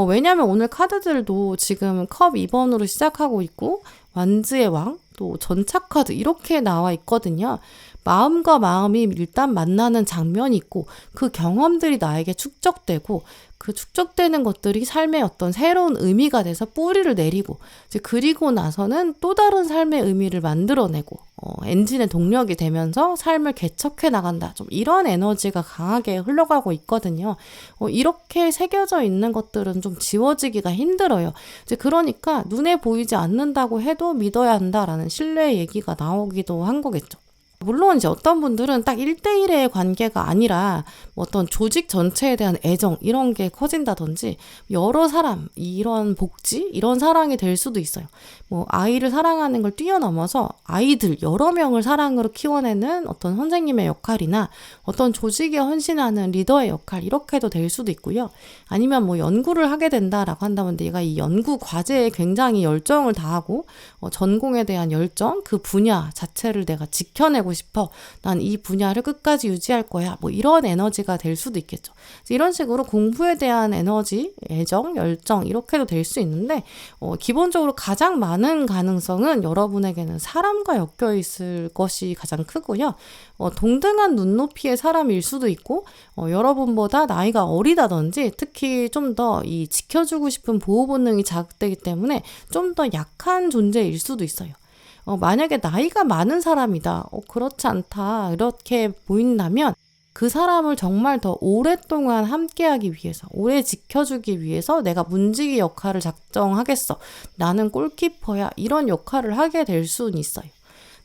왜냐면 오늘 카드들도 지금 컵 2번으로 시작하고 있고 완즈의 왕, 또 전차 카드 이렇게 나와 있거든요. 마음과 마음이 일단 만나는 장면이 있고 그 경험들이 나에게 축적되고 그 축적되는 것들이 삶의 어떤 새로운 의미가 돼서 뿌리를 내리고 이제 그리고 나서는 또 다른 삶의 의미를 만들어내고 엔진의 동력이 되면서 삶을 개척해 나간다. 좀 이런 에너지가 강하게 흘러가고 있거든요. 이렇게 새겨져 있는 것들은 좀 지워지기가 힘들어요. 이제 그러니까 눈에 보이지 않는다고 해도 믿어야 한다라는 신뢰의 얘기가 나오기도 한 거겠죠. 물론 이제 어떤 분들은 딱 1대1의 관계가 아니라 뭐 어떤 조직 전체에 대한 애정 이런 게 커진다든지 여러 사람 이런 복지 이런 사랑이 될 수도 있어요. 뭐 아이를 사랑하는 걸 뛰어넘어서 아이들 여러 명을 사랑으로 키워내는 어떤 선생님의 역할이나 어떤 조직에 헌신하는 리더의 역할 이렇게도 될 수도 있고요. 아니면 뭐 연구를 하게 된다라고 한다면 내가 이 연구 과제에 굉장히 열정을 다하고 전공에 대한 열정 그 분야 자체를 내가 지켜내고 싶어. 난 이 분야를 끝까지 유지할 거야. 뭐 이런 에너지가 될 수도 있겠죠. 이런 식으로 공부에 대한 에너지, 애정, 열정 이렇게도 될 수 있는데 기본적으로 가장 많은 가능성은 여러분에게는 사람과 엮여 있을 것이 가장 크고요. 동등한 눈높이의 사람일 수도 있고 여러분보다 나이가 어리다든지 특히 좀 더 이 지켜주고 싶은 보호 본능이 자극되기 때문에 좀 더 약한 존재일 수도 있어요. 만약에 나이가 많은 사람이다. 그렇지 않다. 이렇게 보인다면 그 사람을 정말 더 오랫동안 함께하기 위해서, 오래 지켜주기 위해서 내가 문지기 역할을 작정하겠어. 나는 골키퍼야. 이런 역할을 하게 될 수는 있어요.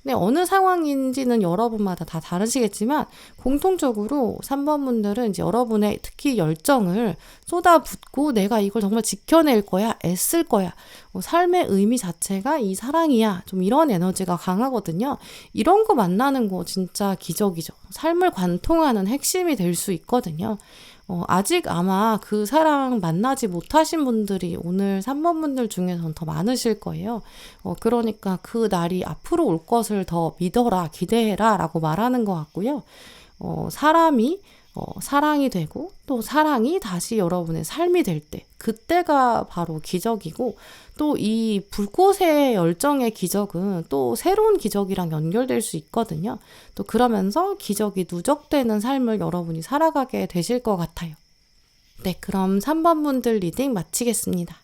근데 어느 상황인지는 여러분마다 다 다르시겠지만 공통적으로 3번 분들은 이제 여러분의 특히 열정을 쏟아붓고 내가 이걸 정말 지켜낼 거야, 애쓸 거야. 삶의 의미 자체가 이 사랑이야. 좀 이런 에너지가 강하거든요. 이런 거 만나는 거 진짜 기적이죠. 삶을 관통하는 핵심이 될 수 있거든요. 아직 아마 그 사랑 만나지 못하신 분들이 오늘 3번 분들 중에서는 더 많으실 거예요. 그러니까 그 날이 앞으로 올 것을 더 믿어라, 기대해라 라고 말하는 것 같고요. 사람이 사랑이 되고 또 사랑이 다시 여러분의 삶이 될 때, 그때가 바로 기적이고 또 이 불꽃의 열정의 기적은 또 새로운 기적이랑 연결될 수 있거든요. 또 그러면서 기적이 누적되는 삶을 여러분이 살아가게 되실 것 같아요. 네, 그럼 3번 분들 리딩 마치겠습니다.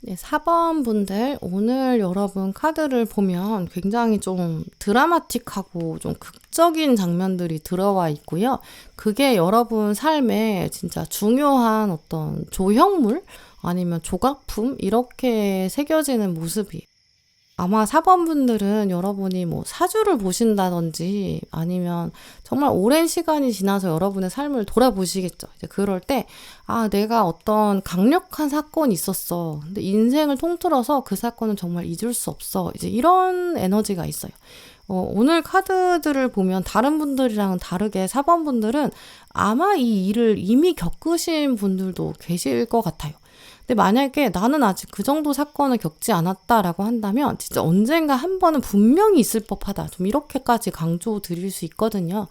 네, 4번 분들, 오늘 여러분 카드를 보면 굉장히 좀 드라마틱하고 좀 극적인 장면들이 들어와 있고요. 그게 여러분 삶에 진짜 중요한 어떤 조형물 아니면 조각품 이렇게 새겨지는 모습이 아마 4번 분들은 여러분이 뭐 사주를 보신다든지 아니면 정말 오랜 시간이 지나서 여러분의 삶을 돌아보시겠죠. 이제 그럴 때, 내가 어떤 강력한 사건이 있었어. 근데 인생을 통틀어서 그 사건은 정말 잊을 수 없어. 이제 이런 에너지가 있어요. 오늘 카드들을 보면 다른 분들이랑은 다르게 4번 분들은 아마 이 일을 이미 겪으신 분들도 계실 것 같아요. 근데 만약에 나는 아직 그 정도 사건을 겪지 않았다라고 한다면 진짜 언젠가 한 번은 분명히 있을 법하다. 좀 이렇게까지 강조 드릴 수 있거든요.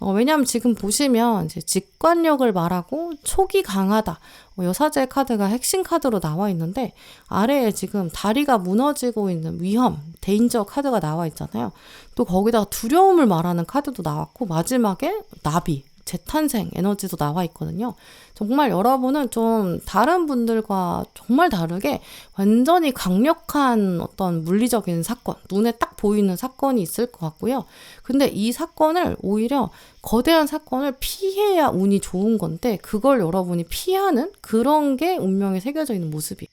왜냐하면 지금 보시면 이제 직관력을 말하고 촉이 강하다. 여사제 카드가 핵심 카드로 나와 있는데 아래에 지금 다리가 무너지고 있는 위험, 데인저 카드가 나와 있잖아요. 또 거기다가 두려움을 말하는 카드도 나왔고 마지막에 나비. 재탄생 에너지도 나와 있거든요. 정말 여러분은 좀 다른 분들과 정말 다르게 완전히 강력한 어떤 물리적인 사건, 눈에 딱 보이는 사건이 있을 것 같고요. 근데 이 사건을 오히려 거대한 사건을 피해야 운이 좋은 건데 그걸 여러분이 피하는 그런 게 운명에 새겨져 있는 모습이.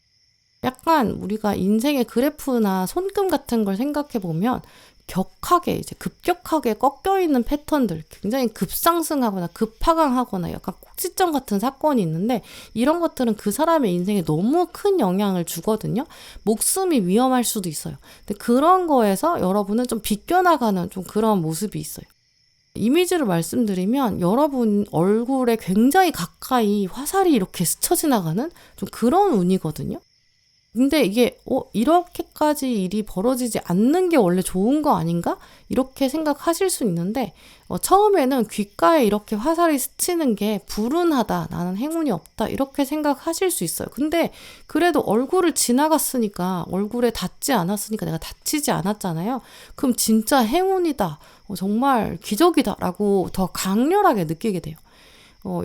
약간 우리가 인생의 그래프나 손금 같은 걸 생각해 보면 격하게 이제 급격하게 꺾여 있는 패턴들, 굉장히 급상승하거나 급하강하거나 약간 꼭지점 같은 사건이 있는데 이런 것들은 그 사람의 인생에 너무 큰 영향을 주거든요. 목숨이 위험할 수도 있어요. 근데 그런 거에서 여러분은 좀 비껴나가는 좀 그런 모습이 있어요. 이미지를 말씀드리면 여러분 얼굴에 굉장히 가까이 화살이 이렇게 스쳐 지나가는 좀 그런 운이거든요. 근데 이게 이렇게까지 일이 벌어지지 않는 게 원래 좋은 거 아닌가? 이렇게 생각하실 수 있는데 처음에는 귓가에 이렇게 화살이 스치는 게 불운하다, 나는 행운이 없다 이렇게 생각하실 수 있어요. 근데 그래도 얼굴을 지나갔으니까, 얼굴에 닿지 않았으니까, 내가 다치지 않았잖아요. 그럼 진짜 행운이다, 정말 기적이다 라고 더 강렬하게 느끼게 돼요.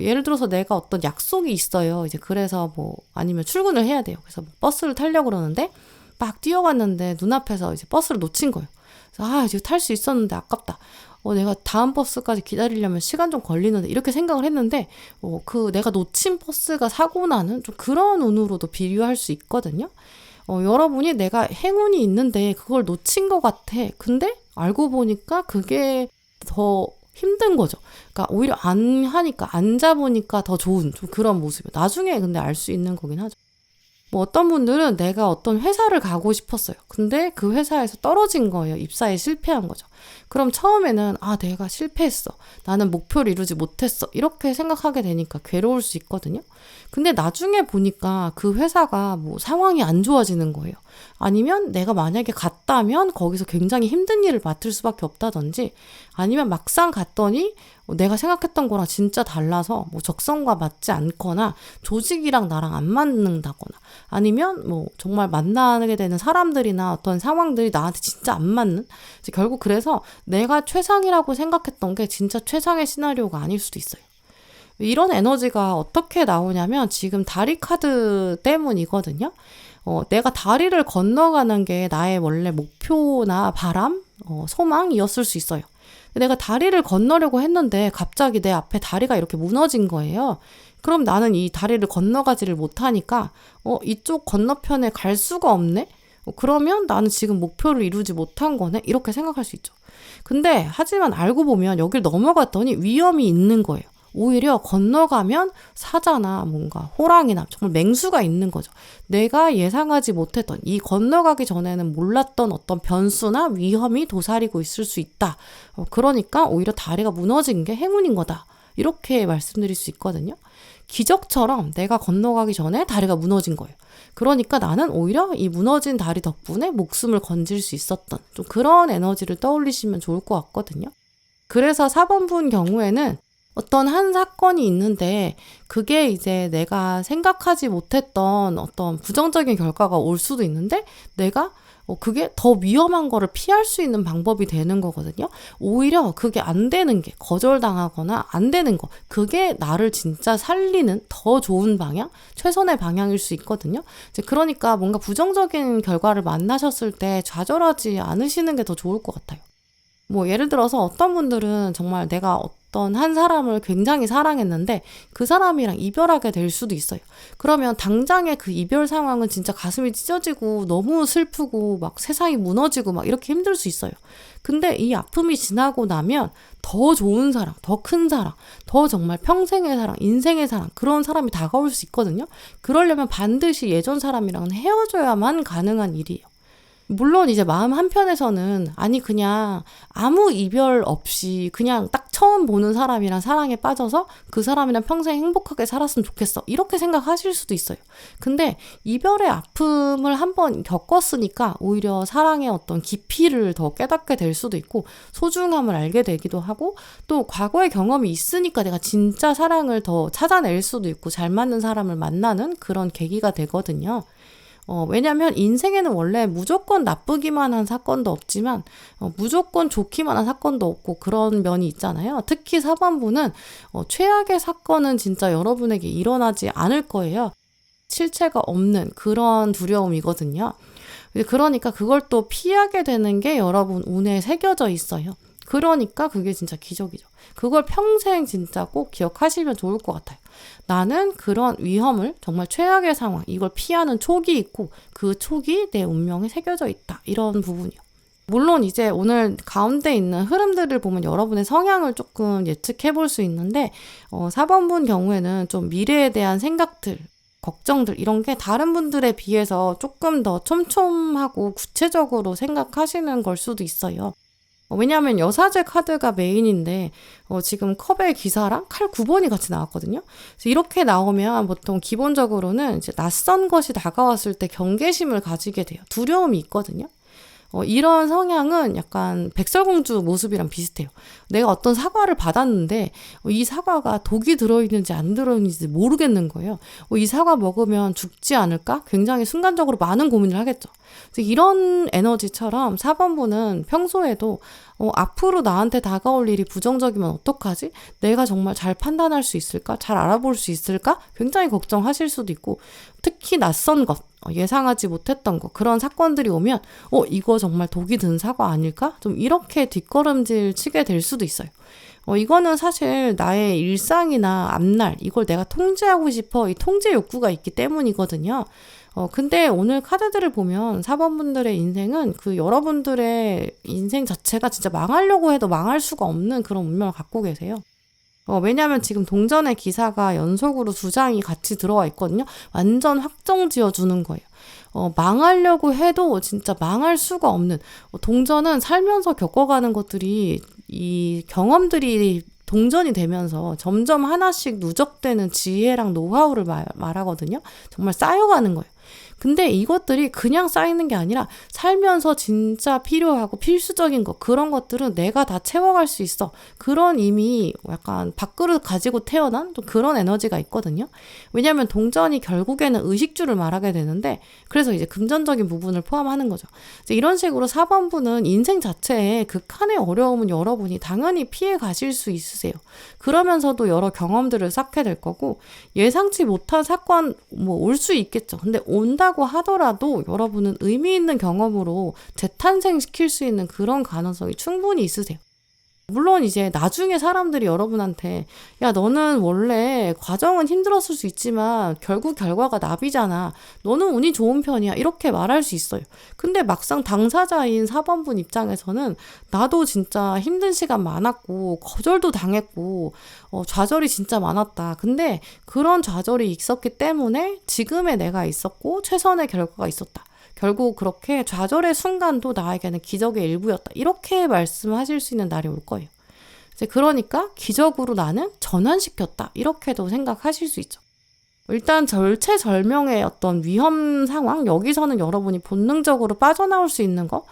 예를 들어서 내가 어떤 약속이 있어요. 이제 그래서 아니면 출근을 해야 돼요. 그래서 버스를 타려고 그러는데 막 뛰어갔는데 눈앞에서 이제 버스를 놓친 거예요. 그래서 이제 탈 수 있었는데 아깝다. 내가 다음 버스까지 기다리려면 시간 좀 걸리는데 이렇게 생각을 했는데 내가 놓친 버스가 사고 나는 좀 그런 운으로도 비유할 수 있거든요. 여러분이 내가 행운이 있는데 그걸 놓친 것 같아. 근데 알고 보니까 그게 더 힘든 거죠. 그러니까 오히려 안 하니까, 안 잡으니까 더 좋은 좀 그런 모습이에요. 나중에 근데 알 수 있는 거긴 하죠. 어떤 분들은 내가 어떤 회사를 가고 싶었어요. 근데 그 회사에서 떨어진 거예요. 입사에 실패한 거죠. 그럼 처음에는 내가 실패했어. 나는 목표를 이루지 못했어. 이렇게 생각하게 되니까 괴로울 수 있거든요. 근데 나중에 보니까 그 회사가 상황이 안 좋아지는 거예요. 아니면 내가 만약에 갔다면 거기서 굉장히 힘든 일을 맡을 수밖에 없다든지, 아니면 막상 갔더니 내가 생각했던 거랑 진짜 달라서 적성과 맞지 않거나 조직이랑 나랑 안 맞는다거나, 아니면 정말 만나게 되는 사람들이나 어떤 상황들이 나한테 진짜 안 맞는, 결국 그래서 내가 최상이라고 생각했던 게 진짜 최상의 시나리오가 아닐 수도 있어요. 이런 에너지가 어떻게 나오냐면 지금 다리 카드 때문이거든요. 내가 다리를 건너가는 게 나의 원래 목표나 바람, 소망이었을 수 있어요. 내가 다리를 건너려고 했는데 갑자기 내 앞에 다리가 이렇게 무너진 거예요. 그럼 나는 이 다리를 건너가지를 못하니까 이쪽 건너편에 갈 수가 없네? 그러면 나는 지금 목표를 이루지 못한 거네? 이렇게 생각할 수 있죠. 근데 하지만 알고 보면 여길 넘어갔더니 위험이 있는 거예요. 오히려 건너가면 사자나 뭔가 호랑이나 정말 맹수가 있는 거죠. 내가 예상하지 못했던, 이 건너가기 전에는 몰랐던 어떤 변수나 위험이 도사리고 있을 수 있다. 그러니까 오히려 다리가 무너진 게 행운인 거다. 이렇게 말씀드릴 수 있거든요. 기적처럼 내가 건너가기 전에 다리가 무너진 거예요. 그러니까 나는 오히려 이 무너진 다리 덕분에 목숨을 건질 수 있었던 좀 그런 에너지를 떠올리시면 좋을 것 같거든요. 그래서 4번분 경우에는 어떤 한 사건이 있는데 그게 이제 내가 생각하지 못했던 어떤 부정적인 결과가 올 수도 있는데 내가 그게 더 위험한 거를 피할 수 있는 방법이 되는 거거든요. 오히려 그게 안 되는 게, 거절당하거나 안 되는 거, 그게 나를 진짜 살리는 더 좋은 방향, 최선의 방향일 수 있거든요. 이제 그러니까 뭔가 부정적인 결과를 만나셨을 때 좌절하지 않으시는 게 더 좋을 것 같아요. 예를 들어서 어떤 분들은 정말 내가 어떤 한 사람을 굉장히 사랑했는데 그 사람이랑 이별하게 될 수도 있어요. 그러면 당장의 그 이별 상황은 진짜 가슴이 찢어지고 너무 슬프고 막 세상이 무너지고 막 이렇게 힘들 수 있어요. 근데 이 아픔이 지나고 나면 더 좋은 사랑, 더 큰 사랑, 더 정말 평생의 사랑, 인생의 사랑, 그런 사람이 다가올 수 있거든요. 그러려면 반드시 예전 사람이랑은 헤어져야만 가능한 일이에요. 물론 이제 마음 한편에서는 그냥 아무 이별 없이 그냥 딱 처음 보는 사람이랑 사랑에 빠져서 그 사람이랑 평생 행복하게 살았으면 좋겠어, 이렇게 생각하실 수도 있어요. 근데 이별의 아픔을 한번 겪었으니까 오히려 사랑의 어떤 깊이를 더 깨닫게 될 수도 있고 소중함을 알게 되기도 하고, 또 과거의 경험이 있으니까 내가 진짜 사랑을 더 찾아낼 수도 있고 잘 맞는 사람을 만나는 그런 계기가 되거든요. 왜냐면 인생에는 원래 무조건 나쁘기만 한 사건도 없지만 무조건 좋기만 한 사건도 없고 그런 면이 있잖아요. 특히 4번분은 최악의 사건은 진짜 여러분에게 일어나지 않을 거예요. 실체가 없는 그런 두려움이거든요. 그러니까 그걸 또 피하게 되는 게 여러분 운에 새겨져 있어요. 그러니까 그게 진짜 기적이죠. 그걸 평생 진짜 꼭 기억하시면 좋을 것 같아요. 나는 그런 위험을, 정말 최악의 상황, 이걸 피하는 촉이 있고 그 촉이 내 운명에 새겨져 있다. 이런 부분이요. 물론 이제 오늘 가운데 있는 흐름들을 보면 여러분의 성향을 조금 예측해 볼 수 있는데 4번분 경우에는 좀 미래에 대한 생각들, 걱정들 이런 게 다른 분들에 비해서 조금 더 촘촘하고 구체적으로 생각하시는 걸 수도 있어요. 왜냐하면 여사제 카드가 메인인데 지금 컵의 기사랑 칼 9번이 같이 나왔거든요. 그래서 이렇게 나오면 보통 기본적으로는 이제 낯선 것이 다가왔을 때 경계심을 가지게 돼요. 두려움이 있거든요. 이런 성향은 약간 백설공주 모습이랑 비슷해요. 내가 어떤 사과를 받았는데 이 사과가 독이 들어있는지 안 들어있는지 모르겠는 거예요. 이 사과 먹으면 죽지 않을까? 굉장히 순간적으로 많은 고민을 하겠죠. 그래서 이런 에너지처럼 4번분은 평소에도 앞으로 나한테 다가올 일이 부정적이면 어떡하지? 내가 정말 잘 판단할 수 있을까? 잘 알아볼 수 있을까? 굉장히 걱정하실 수도 있고, 특히 낯선 것, 예상하지 못했던 것, 그런 사건들이 오면 이거 정말 독이 든 사고 아닐까? 좀 이렇게 뒷걸음질 치게 될 수도 있어요. 이거는 사실 나의 일상이나 앞날, 이걸 내가 통제하고 싶어, 이 통제 욕구가 있기 때문이거든요. 근데 오늘 카드들을 보면 4번분들의 인생은 그 여러분들의 인생 자체가 진짜 망하려고 해도 망할 수가 없는 그런 운명을 갖고 계세요. 왜냐하면 지금 동전의 기사가 연속으로 2장이 같이 들어와 있거든요. 완전 확정 지어주는 거예요. 망하려고 해도 진짜 망할 수가 없는, 동전은 살면서 겪어가는 것들이, 이 경험들이 동전이 되면서 점점 하나씩 누적되는 지혜랑 노하우를 말하거든요. 정말 쌓여가는 거예요. 근데 이것들이 그냥 쌓이는 게 아니라 살면서 진짜 필요하고 필수적인 것, 그런 것들은 내가 다 채워갈 수 있어. 그런 이미 약간 밥그릇 가지고 태어난 좀 그런 에너지가 있거든요. 왜냐하면 동전이 결국에는 의식주를 말하게 되는데, 그래서 이제 금전적인 부분을 포함하는 거죠. 이제 이런 식으로 4번분은 인생 자체에 극한의 어려움은 여러분이 당연히 피해 가실 수 있으세요. 그러면서도 여러 경험들을 쌓게 될 거고, 예상치 못한 사건 올 수 있겠죠. 근데 온다고 하더라도 여러분은 의미 있는 경험으로 재탄생시킬 수 있는 그런 가능성이 충분히 있으세요. 물론 이제 나중에 사람들이 여러분한테 야, 너는 원래 과정은 힘들었을 수 있지만 결국 결과가 나비잖아, 너는 운이 좋은 편이야, 이렇게 말할 수 있어요. 근데 막상 당사자인 4번분 입장에서는 나도 진짜 힘든 시간 많았고 거절도 당했고 좌절이 진짜 많았다. 근데 그런 좌절이 있었기 때문에 지금의 내가 있었고 최선의 결과가 있었다. 결국 그렇게 좌절의 순간도 나에게는 기적의 일부였다. 이렇게 말씀하실 수 있는 날이 올 거예요. 이제 그러니까 기적으로 나는 전환시켰다. 이렇게도 생각하실 수 있죠. 일단 절체절명의 어떤 위험 상황, 여기서는 여러분이 본능적으로 빠져나올 수 있는 거,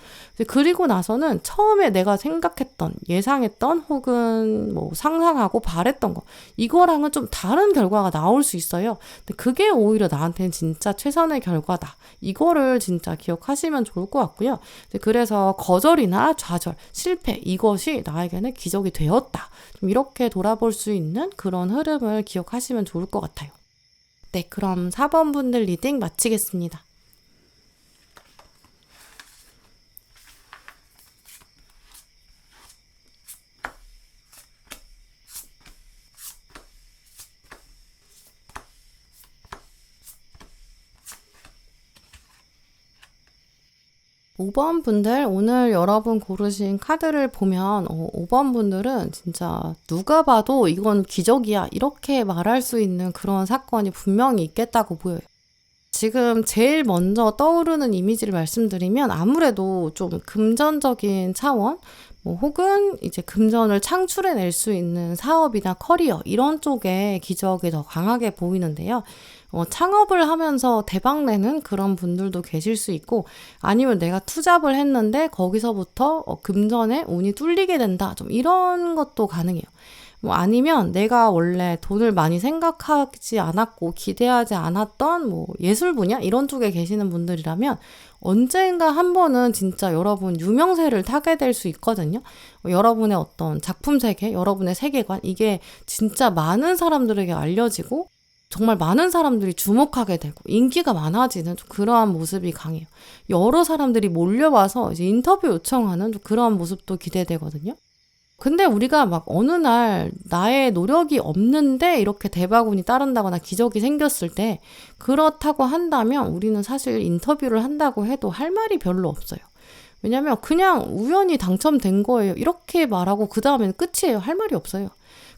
그리고 나서는 처음에 내가 생각했던, 예상했던, 혹은 상상하고 바랬던 거, 이거랑은 좀 다른 결과가 나올 수 있어요. 근데 그게 오히려 나한테는 진짜 최선의 결과다. 이거를 진짜 기억하시면 좋을 것 같고요. 그래서 거절이나 좌절, 실패, 이것이 나에게는 기적이 되었다. 좀 이렇게 돌아볼 수 있는 그런 흐름을 기억하시면 좋을 것 같아요. 네, 그럼 4번분들 리딩 마치겠습니다. (5번) 분들, 오늘 여러분 고르신 카드를 보면 5번 분들은 진짜 누가 봐도 이건 기적이야, 이렇게 말할 수 있는 그런 사건이 분명히 있겠다고 보여요. 지금 제일 먼저 떠오르는 이미지를 말씀드리면 아무래도 좀 금전적인 차원, 혹은 이제 금전을 창출해낼 수 있는 사업이나 커리어, 이런 쪽에 기적이 더 강하게 보이는데요. 창업을 하면서 대박내는 그런 분들도 계실 수 있고, 아니면 내가 투잡을 했는데 거기서부터 금전에 운이 뚫리게 된다, 좀 이런 것도 가능해요. 아니면 내가 원래 돈을 많이 생각하지 않았고 기대하지 않았던 예술 분야, 이런 쪽에 계시는 분들이라면 언젠가 한 번은 진짜 여러분 유명세를 타게 될 수 있거든요. 여러분의 어떤 작품 세계, 여러분의 세계관, 이게 진짜 많은 사람들에게 알려지고 정말 많은 사람들이 주목하게 되고 인기가 많아지는 좀 그러한 모습이 강해요. 여러 사람들이 몰려와서 이제 인터뷰 요청하는 좀 그러한 모습도 기대되거든요. 근데 우리가 막 어느 날 나의 노력이 없는데 이렇게 대박운이 따른다거나 기적이 생겼을 때, 그렇다고 한다면 우리는 사실 인터뷰를 한다고 해도 할 말이 별로 없어요. 왜냐면 그냥 우연히 당첨된 거예요, 이렇게 말하고 그 다음에는 끝이에요. 할 말이 없어요.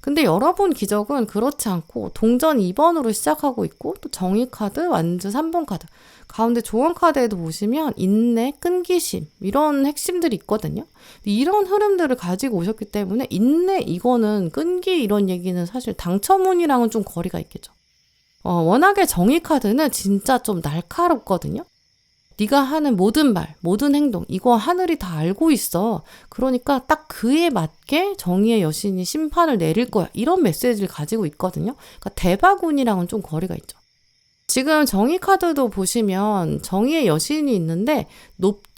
근데 여러분 기적은 그렇지 않고 동전 2번으로 시작하고 있고, 또 정의 카드, 완즈 3번 카드, 가운데 조언 카드에도 보시면 인내, 끈기심, 이런 핵심들이 있거든요. 이런 흐름들을 가지고 오셨기 때문에 인내, 이거는 끈기, 이런 얘기는 사실 당첨운이랑은 좀 거리가 있겠죠. 워낙에 정의 카드는 진짜 좀 날카롭거든요. 네가 하는 모든 말, 모든 행동, 이거 하늘이 다 알고 있어. 그러니까 딱 그에 맞게 정의의 여신이 심판을 내릴 거야, 이런 메시지를 가지고 있거든요. 그러니까 대박운이랑은 좀 거리가 있죠. 지금 정의 카드도 보시면 정의의 여신이 있는데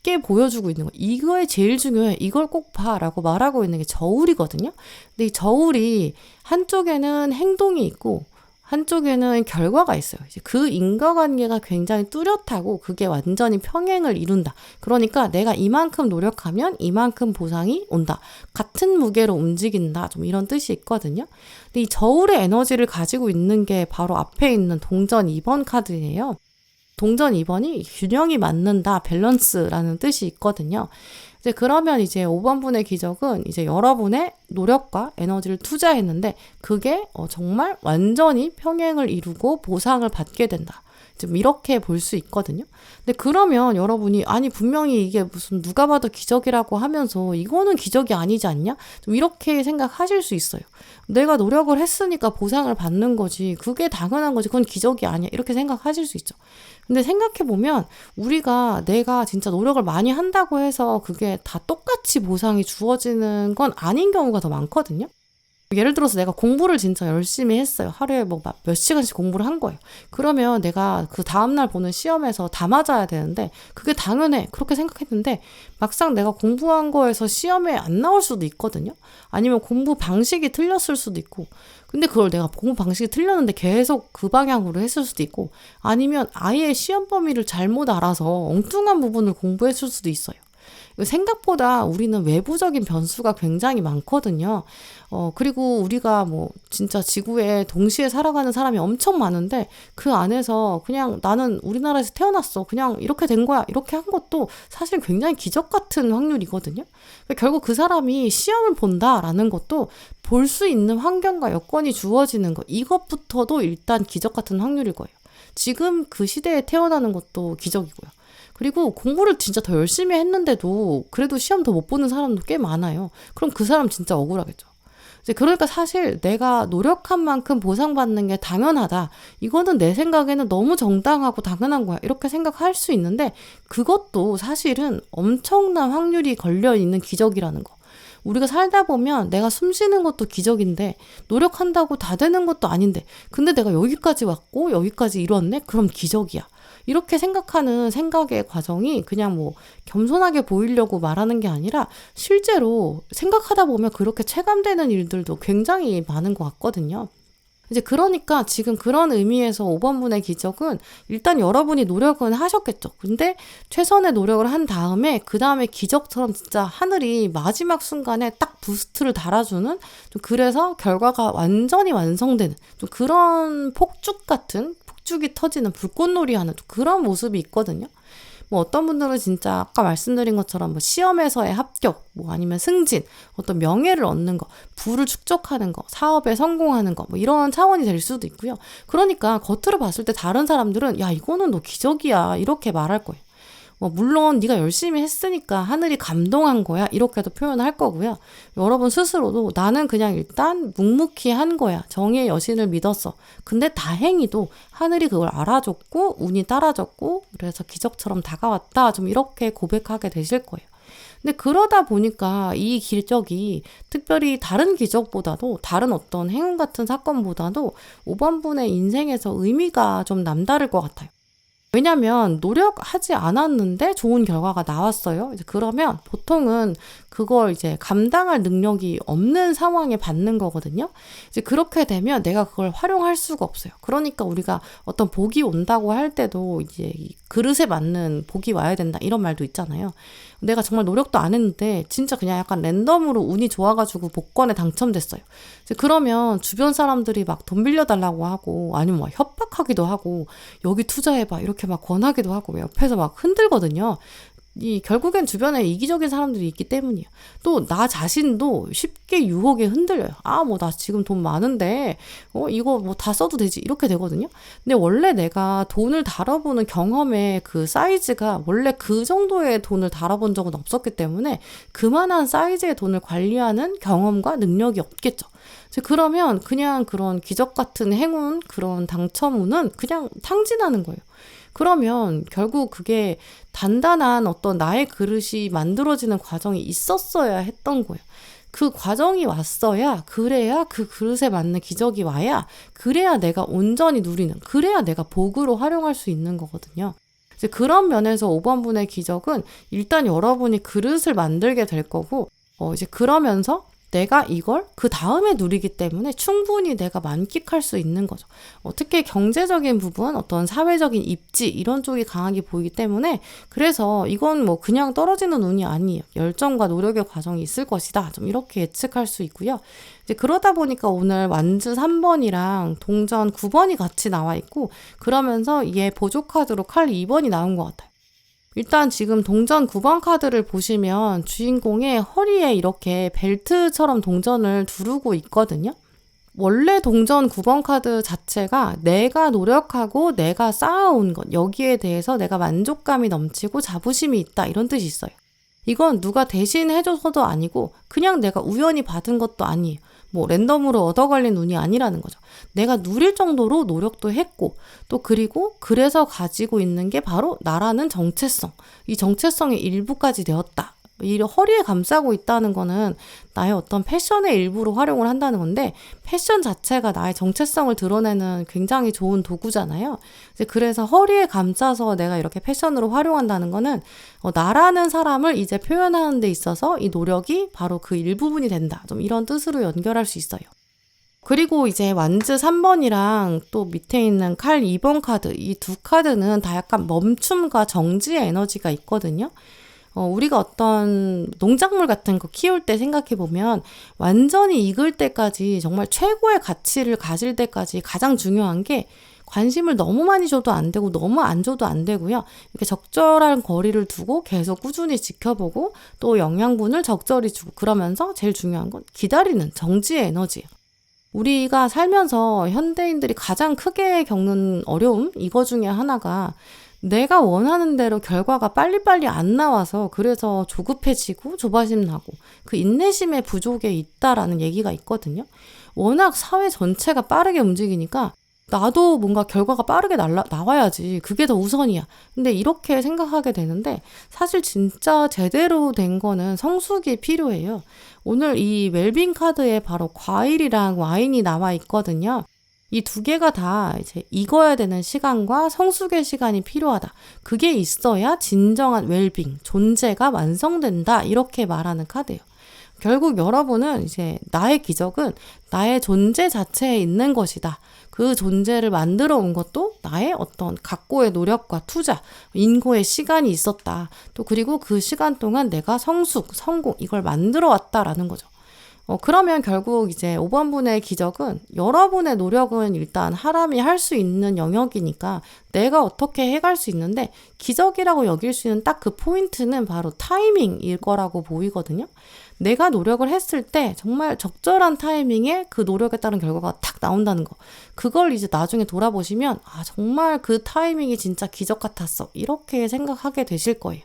쉽게 보여주고 있는 거. 이거에 제일 중요해. 이걸 꼭 봐. 라고 말하고 있는 게 저울이거든요. 근데 이 저울이 한쪽에는 행동이 있고 한쪽에는 결과가 있어요. 이제 그 인과관계가 굉장히 뚜렷하고 그게 완전히 평행을 이룬다. 그러니까 내가 이만큼 노력하면 이만큼 보상이 온다. 같은 무게로 움직인다. 좀 이런 뜻이 있거든요. 근데 이 저울의 에너지를 가지고 있는 게 바로 앞에 있는 동전 2번 카드예요. 동전 2번이 균형이 맞는다, 밸런스라는 뜻이 있거든요. 이제 그러면 이제 5번 분의 기적은 이제 여러분의 노력과 에너지를 투자했는데 그게 정말 완전히 평행을 이루고 보상을 받게 된다. 좀 이렇게 볼 수 있거든요. 근데 그러면 여러분이 아니 분명히 이게 무슨 누가 봐도 기적이라고 하면서 이거는 기적이 아니지 않냐? 좀 이렇게 생각하실 수 있어요. 내가 노력을 했으니까 보상을 받는 거지. 그게 당연한 거지. 그건 기적이 아니야. 이렇게 생각하실 수 있죠. 근데 생각해보면 우리가 내가 진짜 노력을 많이 한다고 해서 그게 다 똑같이 보상이 주어지는 건 아닌 경우가 더 많거든요. 예를 들어서 내가 공부를 진짜 열심히 했어요. 하루에 뭐 몇 시간씩 공부를 한 거예요. 그러면 내가 그 다음날 보는 시험에서 다 맞아야 되는데 그게 당연해. 그렇게 생각했는데 막상 내가 공부한 거에서 시험에 안 나올 수도 있거든요. 아니면 공부 방식이 틀렸을 수도 있고 근데 그걸 내가 공부 방식이 틀렸는데 계속 그 방향으로 했을 수도 있고 아니면 아예 시험 범위를 잘못 알아서 엉뚱한 부분을 공부했을 수도 있어요. 생각보다 우리는 외부적인 변수가 굉장히 많거든요. 그리고 우리가 뭐 진짜 지구에 동시에 살아가는 사람이 엄청 많은데 그 안에서 그냥 나는 우리나라에서 태어났어. 그냥 이렇게 된 거야. 이렇게 한 것도 사실 굉장히 기적 같은 확률이거든요. 그러니까 결국 그 사람이 시험을 본다라는 것도 볼 수 있는 환경과 여건이 주어지는 거. 이것부터도 일단 기적 같은 확률일 거예요. 지금 그 시대에 태어나는 것도 기적이고요. 그리고 공부를 진짜 더 열심히 했는데도 그래도 시험 더 못 보는 사람도 꽤 많아요. 그럼 그 사람 진짜 억울하겠죠. 이제 그러니까 사실 내가 노력한 만큼 보상받는 게 당연하다. 이거는 내 생각에는 너무 정당하고 당연한 거야. 이렇게 생각할 수 있는데 그것도 사실은 엄청난 확률이 걸려있는 기적이라는 거. 우리가 살다 보면 내가 숨 쉬는 것도 기적인데 노력한다고 다 되는 것도 아닌데 근데 내가 여기까지 왔고 여기까지 이뤘네? 그럼 기적이야. 이렇게 생각하는 생각의 과정이 그냥 뭐 겸손하게 보이려고 말하는 게 아니라 실제로 생각하다 보면 그렇게 체감되는 일들도 굉장히 많은 것 같거든요. 이제 그러니까 지금 그런 의미에서 5번 분의 기적은 일단 여러분이 노력은 하셨겠죠. 근데 최선의 노력을 한 다음에 그 다음에 기적처럼 진짜 하늘이 마지막 순간에 딱 부스트를 달아주는 좀 그래서 결과가 완전히 완성되는 좀 그런 폭죽 같은 폭죽이 터지는 불꽃놀이 하는 그런 모습이 있거든요. 뭐 어떤 분들은 진짜 아까 말씀드린 것처럼 뭐 시험에서의 합격, 뭐 아니면 승진, 어떤 명예를 얻는 거, 부를 축적하는 거, 사업에 성공하는 거, 뭐 이런 차원이 될 수도 있고요. 그러니까 겉으로 봤을 때 다른 사람들은 야 이거는 너 기적이야 이렇게 말할 거예요. 물론 네가 열심히 했으니까 하늘이 감동한 거야 이렇게도 표현할 거고요. 여러분 스스로도 나는 그냥 일단 묵묵히 한 거야. 정의의 여신을 믿었어. 근데 다행히도 하늘이 그걸 알아줬고 운이 따라줬고 그래서 기적처럼 다가왔다. 좀 이렇게 고백하게 되실 거예요. 근데 그러다 보니까 이 기적이 특별히 다른 기적보다도 다른 어떤 행운 같은 사건보다도 5번 분의 인생에서 의미가 좀 남다를 것 같아요. 왜냐면 노력하지 않았는데 좋은 결과가 나왔어요. 이제 그러면 보통은 그걸 이제 감당할 능력이 없는 상황에 받는 거거든요. 이제 그렇게 되면 내가 그걸 활용할 수가 없어요. 그러니까 우리가 어떤 복이 온다고 할 때도 이제 그릇에 맞는 복이 와야 된다 이런 말도 있잖아요. 내가 정말 노력도 안 했는데 진짜 그냥 약간 랜덤으로 운이 좋아가지고 복권에 당첨됐어요. 이제 그러면 주변 사람들이 막 돈 빌려달라고 하고 아니면 막 협박하기도 하고 여기 투자해봐 이렇게 막 권하기도 하고 옆에서 막 흔들거든요. 결국엔 주변에 이기적인 사람들이 있기 때문이에요. 또 나 자신도 쉽게 유혹에 흔들려요. 뭐 나 지금 돈 많은데 이거 뭐 다 써도 되지 이렇게 되거든요. 근데 원래 내가 돈을 다뤄보는 경험의 그 사이즈가 원래 그 정도의 돈을 다뤄본 적은 없었기 때문에 그만한 사이즈의 돈을 관리하는 경험과 능력이 없겠죠. 그러면 그냥 그런 기적 같은 행운, 그런 당첨운은 그냥 탕진하는 거예요. 그러면 결국 그게 단단한 어떤 나의 그릇이 만들어지는 과정이 있었어야 했던 거예요. 그 과정이 왔어야 그래야 그 그릇에 맞는 기적이 와야 그래야 내가 온전히 누리는 그래야 내가 복으로 활용할 수 있는 거거든요. 이제 그런 면에서 5번분의 기적은 일단 여러분이 그릇을 만들게 될 거고, 이제 그러면서 내가 이걸 그 다음에 누리기 때문에 충분히 내가 만끽할 수 있는 거죠. 특히 경제적인 부분, 어떤 사회적인 입지 이런 쪽이 강하게 보이기 때문에 그래서 이건 뭐 그냥 떨어지는 운이 아니에요. 열정과 노력의 과정이 있을 것이다. 좀 이렇게 예측할 수 있고요. 이제 그러다 보니까 오늘 완즈 3번이랑 동전 9번이 같이 나와 있고 그러면서 얘 보조 카드로 칼 2번이 나온 것 같아요. 일단 지금 동전 9번 카드를 보시면 주인공의 허리에 이렇게 벨트처럼 동전을 두르고 있거든요. 원래 동전 9번 카드 자체가 내가 노력하고 내가 쌓아온 것, 여기에 대해서 내가 만족감이 넘치고 자부심이 있다 이런 뜻이 있어요. 이건 누가 대신 해줘서도 아니고 그냥 내가 우연히 받은 것도 아니에요. 뭐 랜덤으로 얻어 걸린 운이 아니라는 거죠. 내가 누릴 정도로 노력도 했고 또 그리고 그래서 가지고 있는 게 바로 나라는 정체성. 이 정체성의 일부까지 되었다. 이 허리에 감싸고 있다는 거는 나의 어떤 패션의 일부로 활용을 한다는 건데 패션 자체가 나의 정체성을 드러내는 굉장히 좋은 도구잖아요. 이제 그래서 허리에 감싸서 내가 이렇게 패션으로 활용한다는 거는 나라는 사람을 이제 표현하는 데 있어서 이 노력이 바로 그 일부분이 된다. 좀 이런 뜻으로 연결할 수 있어요. 그리고 이제 완즈 3번이랑 또 밑에 있는 칼 2번 카드 이 두 카드는 다 약간 멈춤과 정지의 에너지가 있거든요. 우리가 어떤 농작물 같은 거 키울 때 생각해보면 완전히 익을 때까지 정말 최고의 가치를 가질 때까지 가장 중요한 게 관심을 너무 많이 줘도 안 되고 너무 안 줘도 안 되고요. 이렇게 적절한 거리를 두고 계속 꾸준히 지켜보고 또 영양분을 적절히 주고 그러면서 제일 중요한 건 기다리는 정지의 에너지예요. 우리가 살면서 현대인들이 가장 크게 겪는 어려움 이거 중에 하나가 내가 원하는 대로 결과가 빨리빨리 안 나와서 그래서 조급해지고 조바심 나고 그 인내심의 부족에 있다라는 얘기가 있거든요. 워낙 사회 전체가 빠르게 움직이니까 나도 뭔가 결과가 빠르게 나와야지. 그게 더 우선이야. 근데 이렇게 생각하게 되는데 사실 진짜 제대로 된 거는 성숙이 필요해요. 오늘 이 웰빙 카드에 바로 과일이랑 와인이 나와 있거든요. 이 두 개가 다 이제 익어야 되는 시간과 성숙의 시간이 필요하다. 그게 있어야 진정한 웰빙, 존재가 완성된다. 이렇게 말하는 카드예요. 결국 여러분은 이제 나의 기적은 나의 존재 자체에 있는 것이다. 그 존재를 만들어 온 것도 나의 어떤 각고의 노력과 투자, 인고의 시간이 있었다. 또 그리고 그 시간 동안 내가 성숙, 성공 이걸 만들어 왔다라는 거죠. 그러면 결국 이제 5번분의 기적은 여러분의 노력은 일단 사람이 할 수 있는 영역이니까 내가 어떻게 해갈 수 있는데 기적이라고 여길 수 있는 딱 그 포인트는 바로 타이밍일 거라고 보이거든요. 내가 노력을 했을 때 정말 적절한 타이밍에 그 노력에 따른 결과가 탁 나온다는 거. 그걸 이제 나중에 돌아보시면 정말 그 타이밍이 진짜 기적 같았어. 이렇게 생각하게 되실 거예요.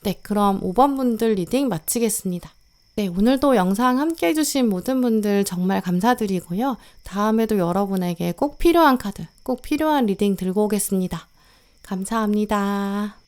네, 그럼 5번분들 리딩 마치겠습니다. 네, 오늘도 영상 함께 해주신 모든 분들 정말 감사드리고요. 다음에도 여러분에게 꼭 필요한 카드, 꼭 필요한 리딩 들고 오겠습니다. 감사합니다.